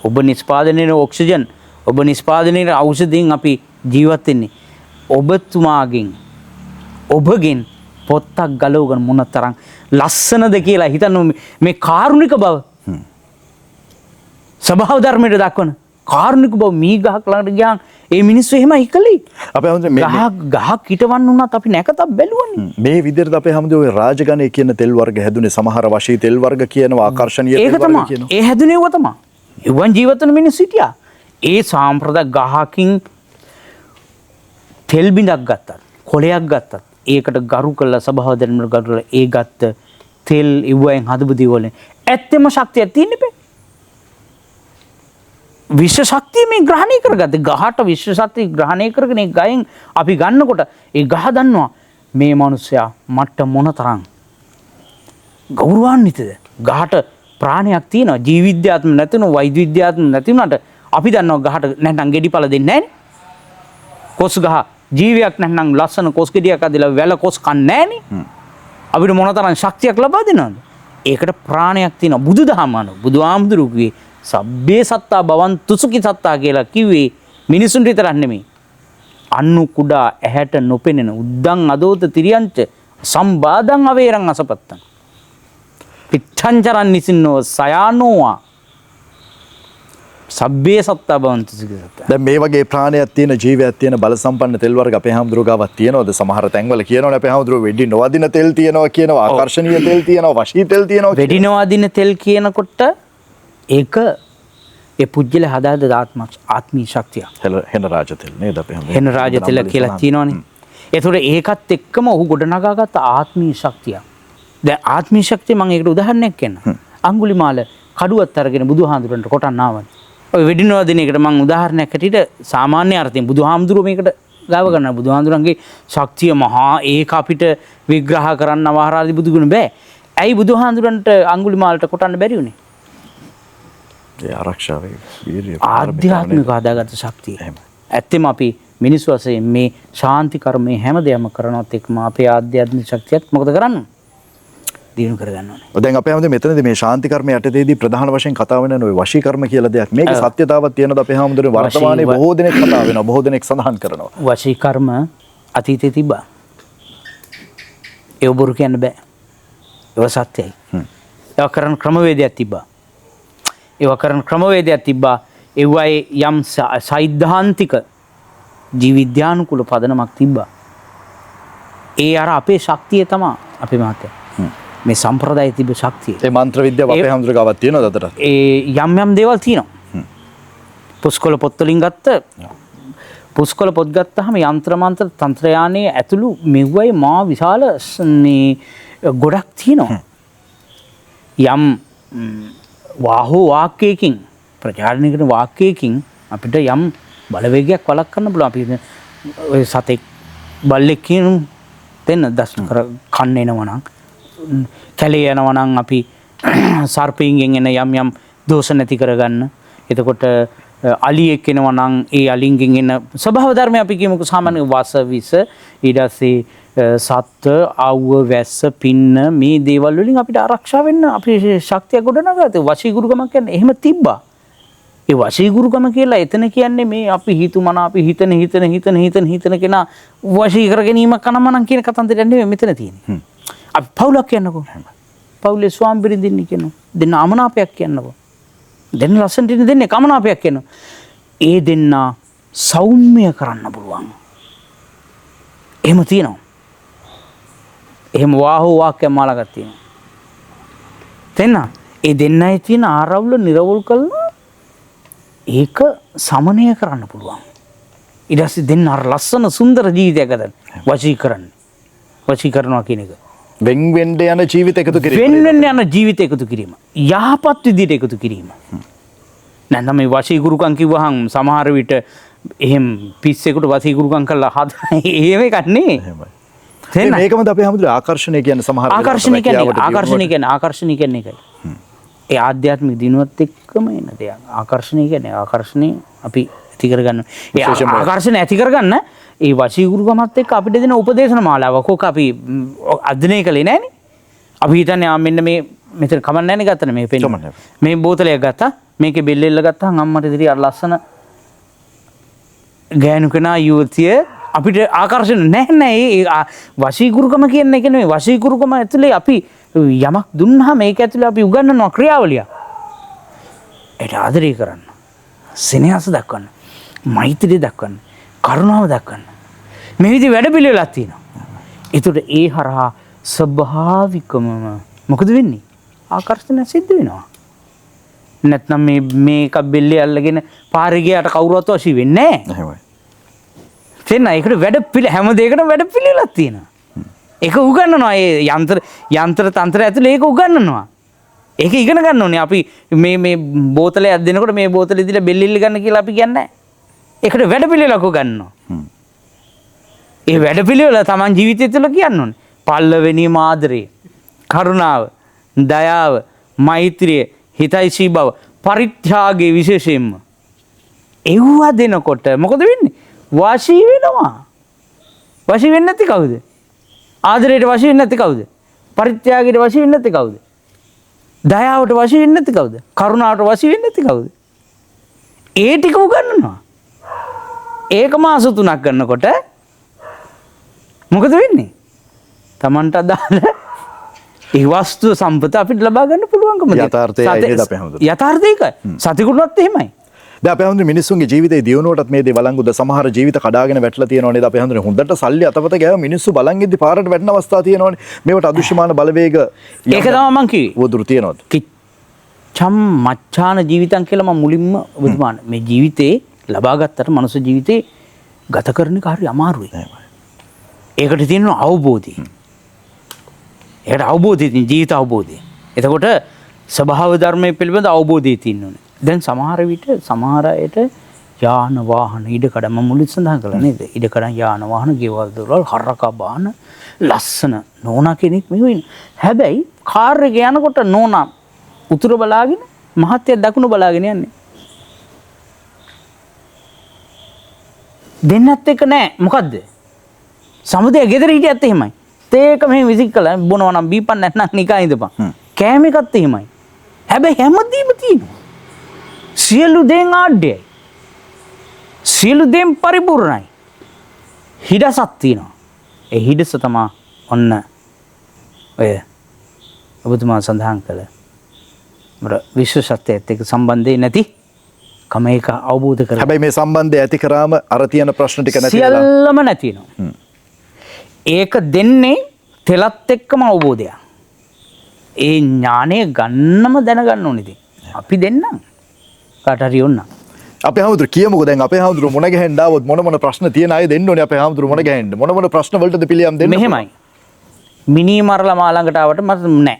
ඔබ නිෂ්පාදනය කරන ඔක්සිජන්, ඔබ නිෂ්පාදනය කරන ඖෂධයෙන් අපි ජීවත් වෙන්නේ. ඔබතුමාගෙන් ඔබගෙන් පොත්තක් ගලවගෙන මොන තරම් ලස්සනද කියලා හිතන්න. මේ කාරුණික බව ස්වභාව ධර්මයට දක්වන කාරුණික බව මී ගහක් ළඟට ගියාම ඒ මිනිස්සු එහෙමයි කළේ. අපේ හැමෝටම ගහක් හිටවන්න උනත් අපි නැකතක් බැලුවනේ. මේ විදිහට අපේ හැමෝටම ඔය රාජගණේ කියන තෙල් වර්ග හැදුනේ සමහර වශී තෙල් වර්ග කියනවා ආකර්ෂණීය තෙල් වර්ග කියනවා. ඒ හැදුනේ ඒව තමයි. එවන් ජීවත් වෙන මිනිස්සු හිටියා. ඒ සාම්ප්‍රදාය ගහකින් තෙල් බිඳක් ගත්තා. කොලයක් ගත්තා. ඒකට ගරු කළා ස්වභාව ධර්මවල ගරු කළා. ඒ ගත්ත තෙල් ඉවුවෙන් හදපු දේවල් ඇත්තම ශක්තියක් තියෙන්නේ බෑ. විශ්ව ශක්තිය මේ ග්‍රහණය කරගත්ත. ගහට විශ්ව ශක්තිය ග්‍රහණය කරගෙන ඒ ගයෙන් අපි ගන්නකොට ඒ ගහ දන්නවා මේ මිනිස්සයා මට මොනතරම් ගෞරවාන්විතද. ගහට ප්‍රාණයක් තියෙනවා. ජීව විද්‍යාත්මක නැතිනො වෛද්‍ය විද්‍යාත්මක නැති වුණාට අපි දන්නවා ගහට නැත්නම් ගෙඩිපළ දෙන්නේ නැහැනේ. කොස් ගහ ජීවියක් නැත්නම් ලස්සන කොස් ගෙඩියක් අදලා වැල කොස් කන්නේ නැහැනේ. අපිට මොනතරම් ශක්තියක් ලබා දෙනවද? ඒකට ප්‍රාණයක් තියෙනවා. බුදුදහම අනුව බුදුආමඳුරුගේ සබ්බේ සත්තා භවන්තු සුඛී සත්තා කියලා කිව්වේ මිනිසුන්ට විතරක් නෙමෙයි. අන්නු කුඩා ඇහැට නොපෙනෙන උද්දං අදෝත තිරියංච සම්බාධං අවේරං අසපත්තං. පිට්ඨංචරන් නිසින්නෝ සයානෝවා සබ්බේ සත්තා භවන්තු සුඛිතා. දැන් මේ වගේ ප්‍රාණයක් තියෙන ජීවයක් තියෙන බල සම්පන්න තෙල් වර්ග අපේ හැමදෙරු ගාවක් තියෙනවද? සමහර තැන්වල කියනවනේ අපේ හැමදෙරු වෙඩි නොවදින තෙල් තියෙනවා කියනවා, ආකර්ෂණීය තෙල් තියෙනවා, වශී තෙල් තියෙනවා. වෙඩි නොවදින තෙල් කියනකොට ඒක ඒ පුජ්‍යල හදාද ආත්මී ශක්තිය. හෙන රාජ තෙල් නේද අපේ හැමදෙරු. හෙන රාජ තෙල කියලා තියෙනවනේ. ඒතකොට ඒකත් එක්කම ඔහු ගොඩනගාගත්ත ආත්මී ශක්තිය. දැන් ආත්මී ශක්තිය මම ඒකට උදාහරණයක් කියන්නම්. අඟුලිමාල කඩුවත් අරගෙන බුදුහාඳුරන්ට කොටන්න ආවනේ. ඔය වෙඩි නොවදින එකට මම උදාහරණයක් හැටියට සාමාන්‍ය අර්ථයෙන් බුදුහාමුදුරුවෝ මේකට ගාව ගන්නවා. බුදුහාමුදුරන්ගේ ශක්තිය මහා ඒක අපිට විග්‍රහ කරන්න අවහරාදී බුදුගුණ බෑ. ඇයි බුදුහාමුදුරන්ට අඟුලිමාලට කොටන්න බැරි වුනේ? ඒ ආරක්ෂාවේ වීර්යය ආධ්‍යාත්මික හදාගත්ත ශක්තිය. ඇත්තෙම අපි මිනිස් වශයෙන් මේ ශාන්ති කර්මයේ හැම දෙයක්ම කරනවත් එක්කම අපේ ආධ්‍යාත්මික ශක්තියත් මොකද කරන්නේ? දිනු කරගන්න ඕනේ. දැන් අපේ හැමදෙම මෙතනදී මේ ශාන්ති කර්ම යටතේදී ප්‍රධාන වශයෙන් කතා වෙන ඔය වශී කර්ම කියලා දෙයක්. මේක සත්‍යතාවක් තියෙනවද අපේ හැමදෙම වර්තමානයේ බොහෝ දෙනෙක් කතා වෙනවා, බොහෝ දෙනෙක් සඳහන් කරනවා. වශී කර්ම අතීතේ තිබ්බා. ඒව බොරු කියන්න බෑ. ඒව සත්‍යයි. ඒව කරන ක්‍රමවේදයක් තිබ්බා. ඒව කරන ක්‍රමවේදයක් තිබ්බා. ඒවයි යම් සෛද්ධාන්තික ජීවිද්‍යානුකූල පදනමක් තිබ්බා. ඒ අර අපේ ශක්තිය තමයි අපේ මහත්තයා. මේ සම්ප්‍රදායේ තිබ්බ ශක්තිය. ඒ මන්ත්‍ර විද්‍යාව අපේ හැමදෙරු ගාවක් තියෙනවද අතට? ඒ යම් දේවල් තියෙනවා. පුස්කොළ පොත් වලින් ගත්ත පුස්කොළ පොත් ගත්තාම යంత్ర මන්ත්‍ර තන්ත්‍ර යානයේ ඇතුළු මෙව්වයි මා විශාල මේ ගොඩක් තියෙනවා. යම් වාහෝ වාක්‍යයකින් ප්‍රචාරණය කරන වාක්‍යයකින් අපිට යම් බලවේගයක් වළක්වන්න පුළුවන්. අපි ඔය සතෙක් බල්ලෙක් කියන දෙන්න දස්න කර කන්න එනවනම් කැලේ යනවනම් අපි සර්පයින්ගෙන් එන යම් දෝෂ නැති කරගන්න. එතකොට අලියෙක් එනවනම් ඒ අලින්ගෙන් එන ස්වභාව ධර්මය අපි කියමුකෝ සාමාන්‍ය වාස විස ඊට පස්සේ සත්ත්ව අවුව වැස්ස පින්න මේ දේවල් වලින් අපිට ආරක්ෂා වෙන්න අපේ ශක්තිය ගොඩනගාගත්තා. වශීගුරුකම කියන්නේ එහෙම තිබ්බා. ඒ වශීගුරුකම කියලා එතන කියන්නේ මේ අපි හිතුමන අපි හිතන කෙනා වශී කර ගැනීමක් කනමනම් කියන කතන්දරයක් නෙවෙයි මෙතන තියෙන්නේ. අපි පවුලක් කියන්නකෝ. පවුලේ ස්වාමි බිරිඳින් කියනවා. දෙන්න අමනාපයක් කියන්නකෝ. දෙන්න ලස්සනට ඉන්න දෙන්නේ කමනාපයක් කියනවා. ඒ දෙන්න සෞම්‍ය කරන්න පුළුවන්. එහෙම තියෙනවා. එහෙම වාහෝ වාක්‍යයක් මාලාවක් තියෙනවා. තේන්න? ඒ දෙන්නයි තියෙන ආරවුල නිරවුල් කළා ඒක සමනය කරන්න පුළුවන්. ඊට පස්සේ දෙන්න අර ලස්සන සුන්දර ජීවිතයක් ගන්න. වශී කරන්නේ. වශී කරනවා කියන එක. වෙන් වෙන්න යන ජීවිත එකතු කිරීම. වෙන් වෙන්න යන ජීවිත එකතු කිරීම. යහපත් විදිහට එකතු කිරීම. නැත්නම් මේ වශී ගුරුකම් කිව්වහම සමහර විට එහෙම පිස්සෙකුට වශී ගුරුකම් කළා හද එහෙම එකක් නේ. එහෙමයි. මේකමද අපේ හැමදෙරු ආකර්ෂණය කියන්නේ සමහර ආකර්ෂණය කියන්නේ ඒකයි. ඒ ආධ්‍යාත්මික දිනුවත් එක්කම එන දෙයක්. ආකර්ෂණය කියන්නේ ආකර්ෂණය අපි ඇති කරගන්න. ඒ ආකර්ෂණ ඇති කරගන්න ඒ වශී ගුරුකමත් එක්ක අපිට දෙන උපදේශන මාලාවක් ඕක අපි අධ්‍යයනය කළේ නෑනේ. අපි හිතන්නේ මෙන්න මේ මෙතන කමක් නෑනේ ගත්තනේ මේ පෙන්න. මේ බෝතලයක් ගත්තා. මේකේ බෙල්ල එල්ල ගත්තාම අම්මට ඉතින් අර ලස්සන ගෑනු කෙනා යුවතිය අපිට ආකර්ෂණ නැහැ. ඒ වශී ගුරුකම කියන්නේ ඒක නෙවෙයි. වශී ගුරුකම ඇතුලේ අපි යමක් දුන්නාම මේක ඇතුලේ අපි උගන්වනවා ක්‍රියාවලිය. ඒක ආදරය කරන්න. සෙනෙහස දක්වන්න. මෛත්‍රිය දක්වන්න. කරුණාව දක්වන්න. මේ විදිහේ වැඩ පිළිවෙලක් තියෙනවා. ඒතකොට ඒ හරහා ස්වභාවිකවම මොකද වෙන්නේ? ආකර්ෂණ සිද්ධ වෙනවා. නැත්නම් මේක බෙල්ලේ අල්ලගෙන පාරේ ගියාට කවුරුවත් වශී වෙන්නේ නැහැ. එහෙමයි. තේන්න ඒකට හැම දෙයකටම වැඩ පිළිවෙලක් තියෙනවා. ඒක උගන්වනවා. ඒ යන්ත්‍ර තන්ත්‍ර ඇතුලේ ඒක උගන්වනවා. ඒක ඉගෙන ගන්න ඕනේ. අපි මේ බෝතලයක් දෙනකොට මේ බෝතලෙ දීලා බෙල්ලිල්ල ගන්න කියලා අපි කියන්නේ නැහැ. ඒකට වැඩ පිළිවෙලක් උගන්වනවා. ඒ වැඩ පිළිවෙල තමන් ජීවිතය තුළ කියන්න ඕනේ. පල්ලවෙනි ආදරය, කරුණාව, දයාව, මෛත්‍රිය, හිතයිසී බව, පරිත්‍යාගයේ විශේෂයෙන්ම එව්වා දෙනකොට මොකද වෙන්නේ? වශී වෙනවා. වශී වෙන්නේ නැති කවුද? ආදරයට වශී වෙන්නේ නැති කවුද? පරිත්‍යාගයට වශී වෙන්නේ නැති කවුද? දයාවට වශී වෙන්නේ නැති කවුද? කරුණාවට වශී වෙන්නේ නැති කවුද? ඒ ටික උගන්වනවා. ඒක මාස 3ක් කරනකොට මොකද වෙන්නේ? Tamanට අදාළ ඒ වස්තු සම්පත අපිට ලබා ගන්න පුළුවන්කම යථාර්ථය ඒකද අපේ හැමෝටම. යථාර්ථය ඒකයි. සතිකුණත් එහෙමයි. දැන් අපේ හැමෝටම මිනිස්සුන්ගේ ජීවිතේ දියුණුවටත් මේ දේ බලංගුද සමහර ජීවිත කඩාගෙන වැටලා තියෙනවා නේද? අපේ හැමෝටම හොඳට සල්ලි අතපත ගෑව මිනිස්සු බලන් ඉද්දි පාරට වැටෙන අවස්ථා තියෙනවානේ. මේවට අදෘශ්‍යමාන බලවේග ඒක තමයි මං කිව්වේ. වදුරු තියෙනවද? කිච්ඡම් මච්ඡාන ජීවිතං කියලා මම මුලින්ම ඔබතුමාන මේ ජීවිතේ ලබා ගත්තට මනුස්ස ජීවිතේ ගත කරන එක හරි අමාරුයි. ඒකට තියෙන අවබෝධය. ඒකට අවබෝධය තියෙන ජීවිත අවබෝධය. එතකොට ස්වභාව ධර්මයේ පිළිබඳ අවබෝධය තියෙන්න ඕනේ. දැන් සමහර විට සමහර අයට යාන වාහන ඉඩකඩ මම මුලින් සඳහන් කළා නේද? ඉඩකඩ යාන වාහන ගෙවල් දොරවල් හරකා බාන ලස්සන නෝනා කෙනෙක් මෙහෙම ඉන්න. හැබැයි කාර් එක යනකොට නෝනා උතුර බලාගෙන මහත්ය දකුණ බලාගෙන යන්නේ. දෙන්නත් එක නෑ මොකද්ද? සමුදේ ගෙදර හිටියත් එහෙමයි. තේක මෙහෙම විසික් කළා බොනවා නම් බීපන් නැත්නම් නිකන් ඉඳපන්. කෑම එකත් එහෙමයි. හැබැයි හැමදේම තියෙනවා. සියලු දේන් ආඩ්‍යයි. සියලු දේන් පරිපූර්ණයි. හිඩසක් තියෙනවා. ඒ හිඩස තමයි ඔන්න ඔය ඔබතුමා සඳහන් කළ විශ්ව සත්‍යයත් එක්ක සම්බන්ධය නැති කම ඒක අවබෝධ කරගන්න. හැබැයි මේ සම්බන්ධය ඇති කරාම අර තියෙන ප්‍රශ්න ටික නැති වෙලා සියල්ලම නැති වෙනවා. ඒක දෙන්නේ තෙලත් එක්කම අවබෝධයක්. ඒ ඥානය ගන්නම දැනගන්න ඕනේ ඉතින්. අපි දෙන්නම්. කාට හරි ඕන. අපේ හැමෝටම කියමුකෝ දැන් අපේ හැමෝටම මොන ගහෙන් ඩාවොත් මොන ප්‍රශ්න තියෙන අය දෙන්න ඕනේ අපේ හැමෝටම මොන ගහෙන්ද මොන ප්‍රශ්න වලටද පිළියම් දෙන්න. මෙහෙමයි. මිනී මරලා මා ළඟට ආවට මට නෑ.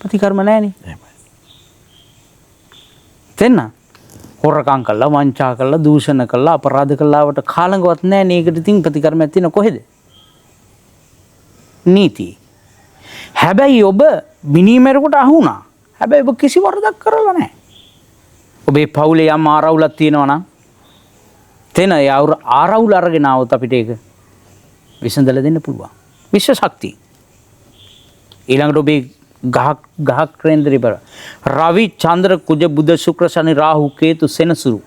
ප්‍රතිකර්ම නෑනේ. තෙන්න හොරකම් කළා වංචා කළා දූෂණ කළා අපරාධ කළාවට කාලඟවත් නැහැ නේ. ඒකට ඉතින් ප්‍රතිකර්මයක් තියෙන කොහෙද? නීති. හැබැයි ඔබ මිනිමෙරකට අහු වුණා. හැබැයි ඔබ කිසි වරදක් කරලා නැහැ. ඔබේ පවුලේ යම් ආරවුලක් තියෙනවා නම් තෙන ඒ ආරවුල අරගෙන આવොත් අපිට ඒක විසඳලා දෙන්න පුළුවන්. විශ්ව ශක්තිය. ඊළඟට ඔබේ ගහක් කේන්ද්‍රය බර රවි චන්ද්‍ර කුජ බුධ ශුක්‍ර ශනි රාහු කේතු සෙනසුරු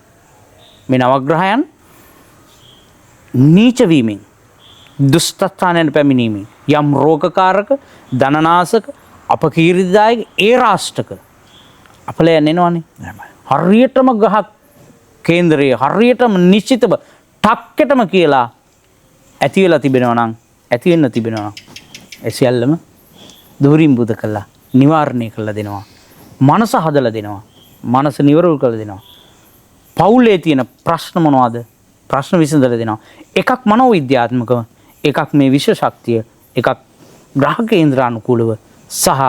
මේ නවග්‍රහයන් නීච වීමෙන් දුෂ්ටස්ථානයන් පැමිණීමෙන් යම් රෝගකාරක ධනනාශක අපකීර්තිදායක ඒ රාෂ්ටක අපලයන් එනවනේ. හරියටම ගහක් කේන්ද්‍රයේ හරියටම නිශ්චිතව ටක්කටම කියලා ඇති වෙලා තිබෙනවා නම් ඇති වෙන්න තිබෙනවා නම් ඒ සියල්ලම දෝරින් බුද කළා නිවාරණය කළා දෙනවා. මනස හදලා දෙනවා. මනස නිවරල් කළා දෙනවා. පවුලේ තියෙන ප්‍රශ්න මොනවද? ප්‍රශ්න විසඳලා දෙනවා. එකක් මනෝවිද්‍යාත්මකව, එකක් මේ විශ්ව ශක්තිය, එකක් ග්‍රහ කේන්ද්‍රානුකූලව සහ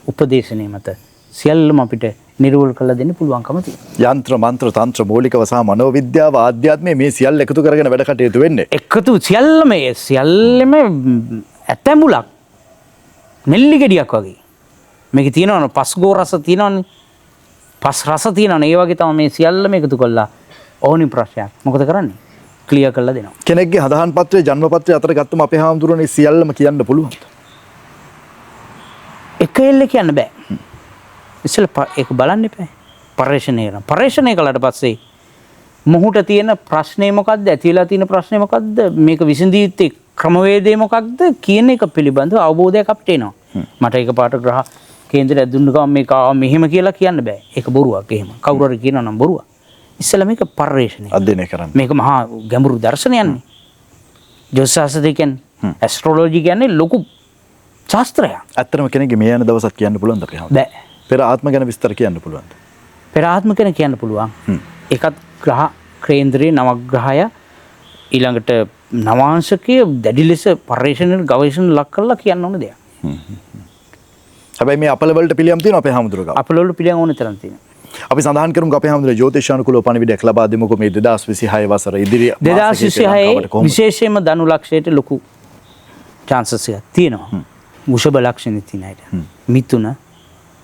උපදේශනය මත සියල්ලම අපිට නිර්වෝල් කළා දෙන්න පුළුවන්කම තියෙනවා. යන්ත්‍ර මන්ත්‍ර තන්ත්‍ර මූලිකව සහ මනෝවිද්‍යාව ආධ්‍යාත්මය මේ සියල්ල එකතු කරගෙන වැඩ කටයුතු වෙන්නේ. එකතු සියල්ලම ඇතැඹුලක් නෙල්ලි ගෙඩියක් වගේ. මේක තියෙනවනේ පස්ගෝ රස තියෙනවනේ. පස් රස තියෙනවනේ. ඒ වගේ තමයි මේ සියල්ලම එකතු කළා ඕනි ප්‍රශ්නයක්. මොකද කරන්නේ? ක්ලියර් කරලා දෙනවා. කෙනෙක්ගේ හදහන් පත්‍රය ජන්ම පත්‍රය අතර ගත්තම අපේ හාමුදුරනේ සියල්ලම කියන්න පුළුවන්. එක එල්ල කියන්න බෑ. ඉස්සෙල්ලා ඒක බලන්න එපා. පරිශ්‍රණය කරන. පරිශ්‍රණය කළාට පස්සේ මොහුට තියෙන ප්‍රශ්නේ මොකද්ද? ඇති වෙලා තියෙන ප්‍රශ්නේ මොකද්ද? මේක විසඳිය යුත්තේ ක්‍රමවේදය මොකක්ද කියන එක පිළිබඳව අවබෝධයක් අපිට එනවා. මට ඒක පාට ග්‍රහ කේන්දරයක් දුන්න ගමන් මේක මෙහෙම කියලා කියන්න බෑ. ඒක බොරුවක් එහෙම. කවුරු හරි කියනවා නම් බොරුවක්. ඉස්සෙල්ලා මේක පරිශ්‍රණය අධ්‍යයනය කරන්න. මේක මහා ගැඹුරු දර්ශනයන්නේ. ජ්‍යොතිෂාස්ත්‍රය කියන්නේ ඇස්ට්‍රොලොජි කියන්නේ ලොකු ශාස්ත්‍රයක්. ඇත්තටම කෙනෙක්ගේ මේ යන දවසක් කියන්න පුළුවන්ද අපේ හාමුදුරුවෝ? බෑ. පෙර ආත්ම ගැන විස්තර කියන්න පුළුවන්ද? පෙර ආත්ම ගැන කියන්න පුළුවන්. ඒකත් ග්‍රහ කේන්ද්‍රයේ නවග්‍රහය ඊළඟට නවාංශකයේ දැඩි ලෙස පරිශ්‍රණ ගවේෂණ ලක් කරලා කියන්න ඕන දෙයක්. හැබැයි මේ අපල වලට පිළියම් තියෙනවා අපේ හාමුදුරුවෝ. අපල වල පිළියම් ඕන තරම් තියෙනවා. අපි සඳහන් කරමු අපේ හාමුදුරුවෝ ජ්‍යොතිෂානුකූලව පණිවිඩයක් ලබා දෙමුකෝ මේ 2026 වසර ඉදිරි 2026 විශේෂයෙන්ම ධනු ලක්ෂයට ලොකු chances එකක් තියෙනවා. වෘෂභ ලක්ෂණේ තියෙන අයට. මිථුන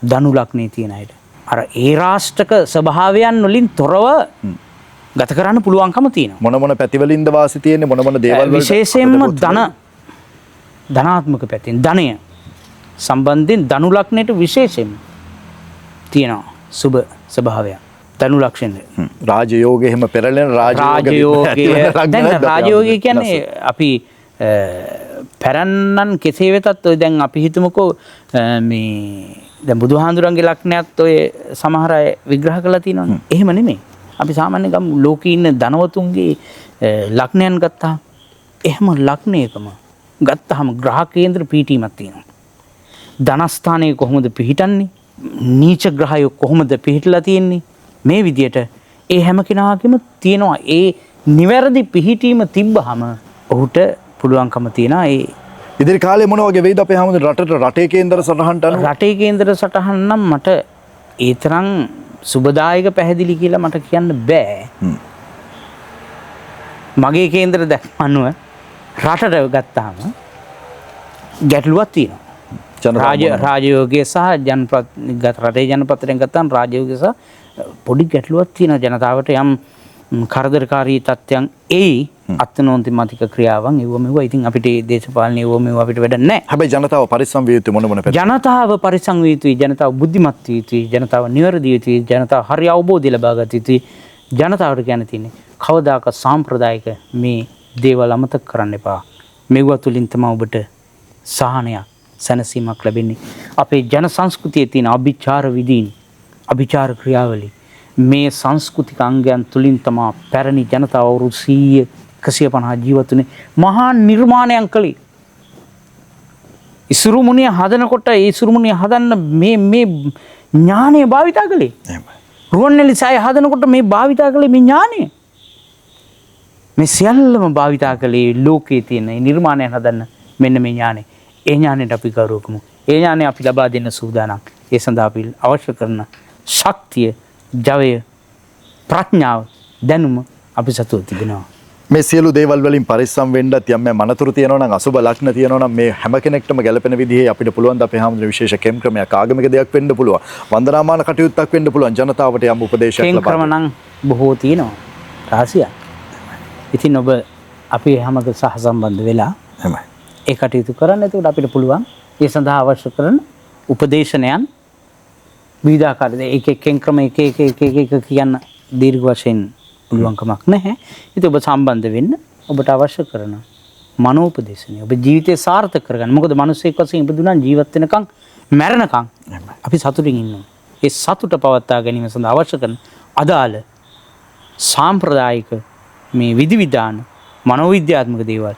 ධනු ලග්නේ තියෙන අයට. අර ඒ රාෂ්ටක ස්වභාවයන් වලින් තොරව ගත කරන්න පුළුවන්කම තියෙනවා. මොන පැතිවලින්ද වාසි තියෙන්නේ මොන දේවල් වලට විශේෂයෙන්ම ධනාත්මක පැතින් ධනය සම්බන්ධයෙන් ධනු ලග්නයට විශේෂයෙන්ම තියෙනවා සුබ ස්වභාවයක්. තනු ලක්ෂණය. රාජයෝගය එහෙම පෙරලෙන රාජයෝගය කියන්නේ අපි පැරන්නන් කෙසේ වෙතත් ඔය දැන් අපි හිතමුකෝ මේ දැන් බුදුහාඳුරන්ගේ ලක්ෂණයත් ඔය සමහර අය විග්‍රහ කරලා තියෙනවනේ. එහෙම නෙමෙයි. අපි සාමාන්‍ය ගම් ලෝකේ ඉන්න ධනවතුන්ගේ ලක්ෂණයන් ගත්තා. එහෙම ලක්ෂණයකම ගත්තාම ග්‍රහ කේන්ද්‍ර පීඨීමක් තියෙනවා. ධනස්ථානයේ කොහොමද පිහිටන්නේ? නීච ග්‍රහය කොහොමද පිහිටලා තියෙන්නේ? මේ විදියට ඒ හැම කෙනාගේම තියෙනවා ඒ නිවැරදි පිහිටීම තිබ්බහම ඔහුට පුළුවන්කම තියෙනවා ඒ ඉදිරි කාලේ මොන වගේ වෙයිද අපේ හැමෝම රටේ කේන්දර සටහනට අනුව රටේ කේන්දර සටහන් නම් මට ඒ තරම් සුබදායක පැහැදිලි කියලා මට කියන්න බෑ. මගේ කේන්දර දැක්ම අනුව රටට ගත්තාම ගැටලුවක් තියෙනවා. රාජයෝගය සහ රටේ ජනපත්‍රයෙන් ගත්තාම රාජයෝගය සහ පොඩි ගැටලුවක් තියෙනවා. ජනතාවට යම් කරදරකාරී තත්ත්වයන් එයි අත්නෝන්ති මතික ක්‍රියාවන් ඒව මෙව ඉතින් අපිට දේශපාලන ඒව මෙව අපිට වැඩ නැහැ. හැබැයි ජනතාව පරිස්සම් විය යුතු මොන පැත්තද? ජනතාව පරිස්සම් විය යුතුයි. ජනතාව බුද්ධිමත් විය යුතුයි. ජනතාව නිවැරදි විය යුතුයි. ජනතාව හරි අවබෝධය ලබා ගත යුතුයි. ජනතාවට කියන්න තියෙන්නේ කවදාක සාම්ප්‍රදායික මේ දේවල් අමතක කරන්න එපා. මෙව තුලින් තමයි ඔබට සහනයක් සැනසීමක් ලැබෙන්නේ. අපේ ජන සංස්කෘතියේ තියෙන අභිචාර විදීන් අභිචාර ක්‍රියාවලිය මේ සංස්කෘතික අංගයන් තුලින් තමයි පැරණි ජනතාව අවුරුදු 150 ජීවත් වුණේ. මහා නිර්මාණයන් කළේ. ඉසුරුමුණිය හදනකොට ඒ ඉසුරුමුණිය හදන්න මේ ඥානය භාවිතා කළේ. රුවන්වැලි සෑය හදනකොට මේ භාවිතා කළේ මේ ඥානය. මේ සියල්ලම භාවිතා කළේ ලෝකයේ තියෙන නිර්මාණයන් හදන්න මෙන්න මේ ඥානය. ඒ ඥානයට අපි ගෞරව කරමු. ඒ ඥානය අපි ලබා දෙන්න සූදානම්. ඒ සඳහා අපි අවශ්‍ය කරන ශක්තිය, ජවය, ප්‍රඥාව, දැනුම අපි සතුව තිබෙනවා. මේ සියලු දේවල් වලින් පරිස්සම් වෙන්නත් යම් මනතුරු තියෙනවා නම් අසුබ ලග්න තියෙනවා නම් මේ හැම කෙනෙක්ටම ගැළපෙන විදිහේ අපිට පුළුවන් ද අපේ හැමෝම විශේෂ කෙම් ක්‍රමයක් ආගමික දෙයක් වෙන්න පුළුවන්. වන්දනාමාන කටයුත්තක් වෙන්න පුළුවන්. ජනතාවට යම් උපදේශයක් ලබා දෙන්න. කෙම් ක්‍රම නම් බොහෝ තියෙනවා. රහසියක්. ඉතින් ඔබ අපි හැමක සහ සම්බන්ධ වෙලා එහෙමයි. ඒ කටයුතු කරන්න. එතකොට අපිට පුළුවන් ඒ සඳහා අවශ්‍ය කරන උපදේශනයන් විවිධාකාර එක කෙම් ක්‍රම එක කියන්න දීර්ඝ වශයෙන් පුළුවන්කමක් නැහැ. ඉතින් ඔබ සම්බන්ධ වෙන්න ඔබට අවශ්‍ය කරන මනෝපදේශනය ඔබ ජීවිතේ සාර්ථක කරගන්න. මොකද මිනිස්සෙක් වශයෙන් ඉපදුනා ජීවත් වෙනකන් මැරෙනකන් අපි සතුටින් ඉන්නවා. ඒ සතුට පවත්වා ගැනීම සඳහා අවශ්‍ය කරන අදාළ සාම්ප්‍රදායික මේ විධිවිධාන මනෝවිද්‍යාත්මක දේවල්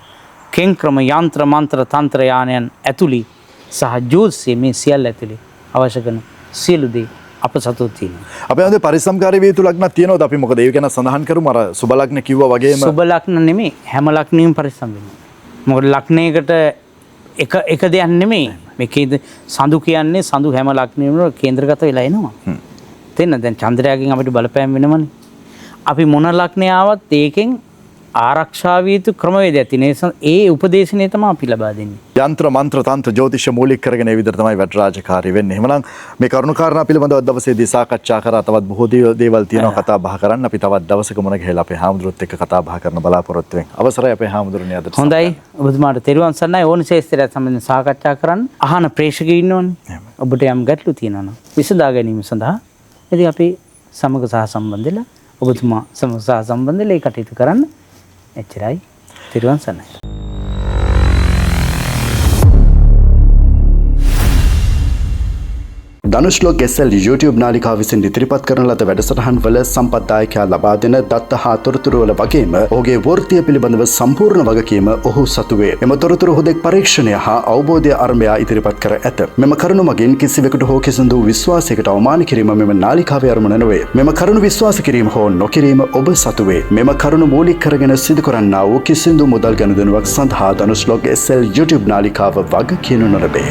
කෙම් ක්‍රම යන්ත්‍ර මන්ත්‍ර තන්ත්‍ර යානයන් ඇතුළේ සහ ජෝතිෂය මේ සියල්ල ඇතුළේ අවශ්‍ය කරන සියලු දේ අප සතුව තියෙනවා. අපේ හොඳේ පරිස්සම්කාරී වේතු ලග්නක් තියෙනවද? අපි මොකද ඒක ගැන සඳහන් කරමු. අර සුබ ලග්න කිව්වා වගේම සුබ ලග්න නෙමෙයි හැම ලග්නෙම පරිස්සම් වෙනවා. මොකද ලග්නයකට එක දෙයක් නෙමෙයි. මේකේද සඳු කියන්නේ සඳු හැම ලග්නෙම කේන්ද්‍රගත වෙලා එනවා. තේන්න දැන් චන්ද්‍රයාගෙන් අපිට බලපෑම් වෙනවනේ. අපි මොන ලග්නය ආවත් ඒකෙන් ආරක්ෂා විය යුතු ක්‍රමවේදයක් තියෙනවා. ඒ උපදේශනය තමයි අපි ලබා දෙන්නේ. යන්ත්‍ර මන්ත්‍ර තන්ත්‍ර ජ්‍යොතිෂ මූලික කරගෙන ඒ විදිහට තමයි වැඩ රාජකාරී වෙන්නේ. එහෙමනම් මේ කරුණු කාරණා පිළිබඳව දවසේදී සාකච්ඡා කරා. තවත් බොහෝ දේවල් තියෙනවා කතා බහ කරන්න. අපි තවත් දවසක මුණ ගැහිලා අපේ හාමුදුරුවොත් එක්ක කතා බහ කරන බලාපොරොත්තු වෙන. අවසරයි අපේ හාමුදුරනේ අද. හොඳයි. ඔබතුමාට තෙරුවන් සරණයි. ඕන ශේෂ්ත්‍රයත් සම්බන්ධව සාකච්ඡා කරන්න. අහන ප්‍රේක්ෂකයෝ ඉන්නවනේ. ඔබට යම් ගැටලු තියෙනවා නම් විසඳා ගැනීම සඳහා ඉතින් අපි සමග සහ සම්බන්ධ වෙලා ඔබතුමා සමග සහ සම්බන්ධ වෙලා ඒ කටයුතු කරන්න. එච්චරයි. තෙරුවන් සරණයි. ධනුෂ්ලෝක SL YouTube නාලිකාව විසින් ඉදිරිපත් කරන ලද වැඩසටහන් වල සම්පත්දායකයා ලබා දෙන දත්ත හා තොරතුරු වල වගේම ඔහුගේ වෘත්තිය පිළිබඳව සම්පූර්ණ වගකීම ඔහු සතු වේ. එම තොරතුරු හුදෙක් පරීක්ෂණය හා අවබෝධය අරඹයා ඉදිරිපත් කර ඇත. මෙම කරුණු මගින් කිසිවෙකුට හෝ කිසිදු විශ්වාසයකට අවමාන කිරීම මෙම නාලිකාවේ අරමුණ නොවේ. මෙම කරුණු විශ්වාස කිරීම හෝ නොකිරීම ඔබ සතු වේ. මෙම කරුණු මූලික කරගෙන සිදු කරන්නා වූ කිසිදු මුදල් ගනුදෙනුවක් සඳහා ධනුෂ්ලෝක SL YouTube නාලිකාව වග කියනු නොලබේ.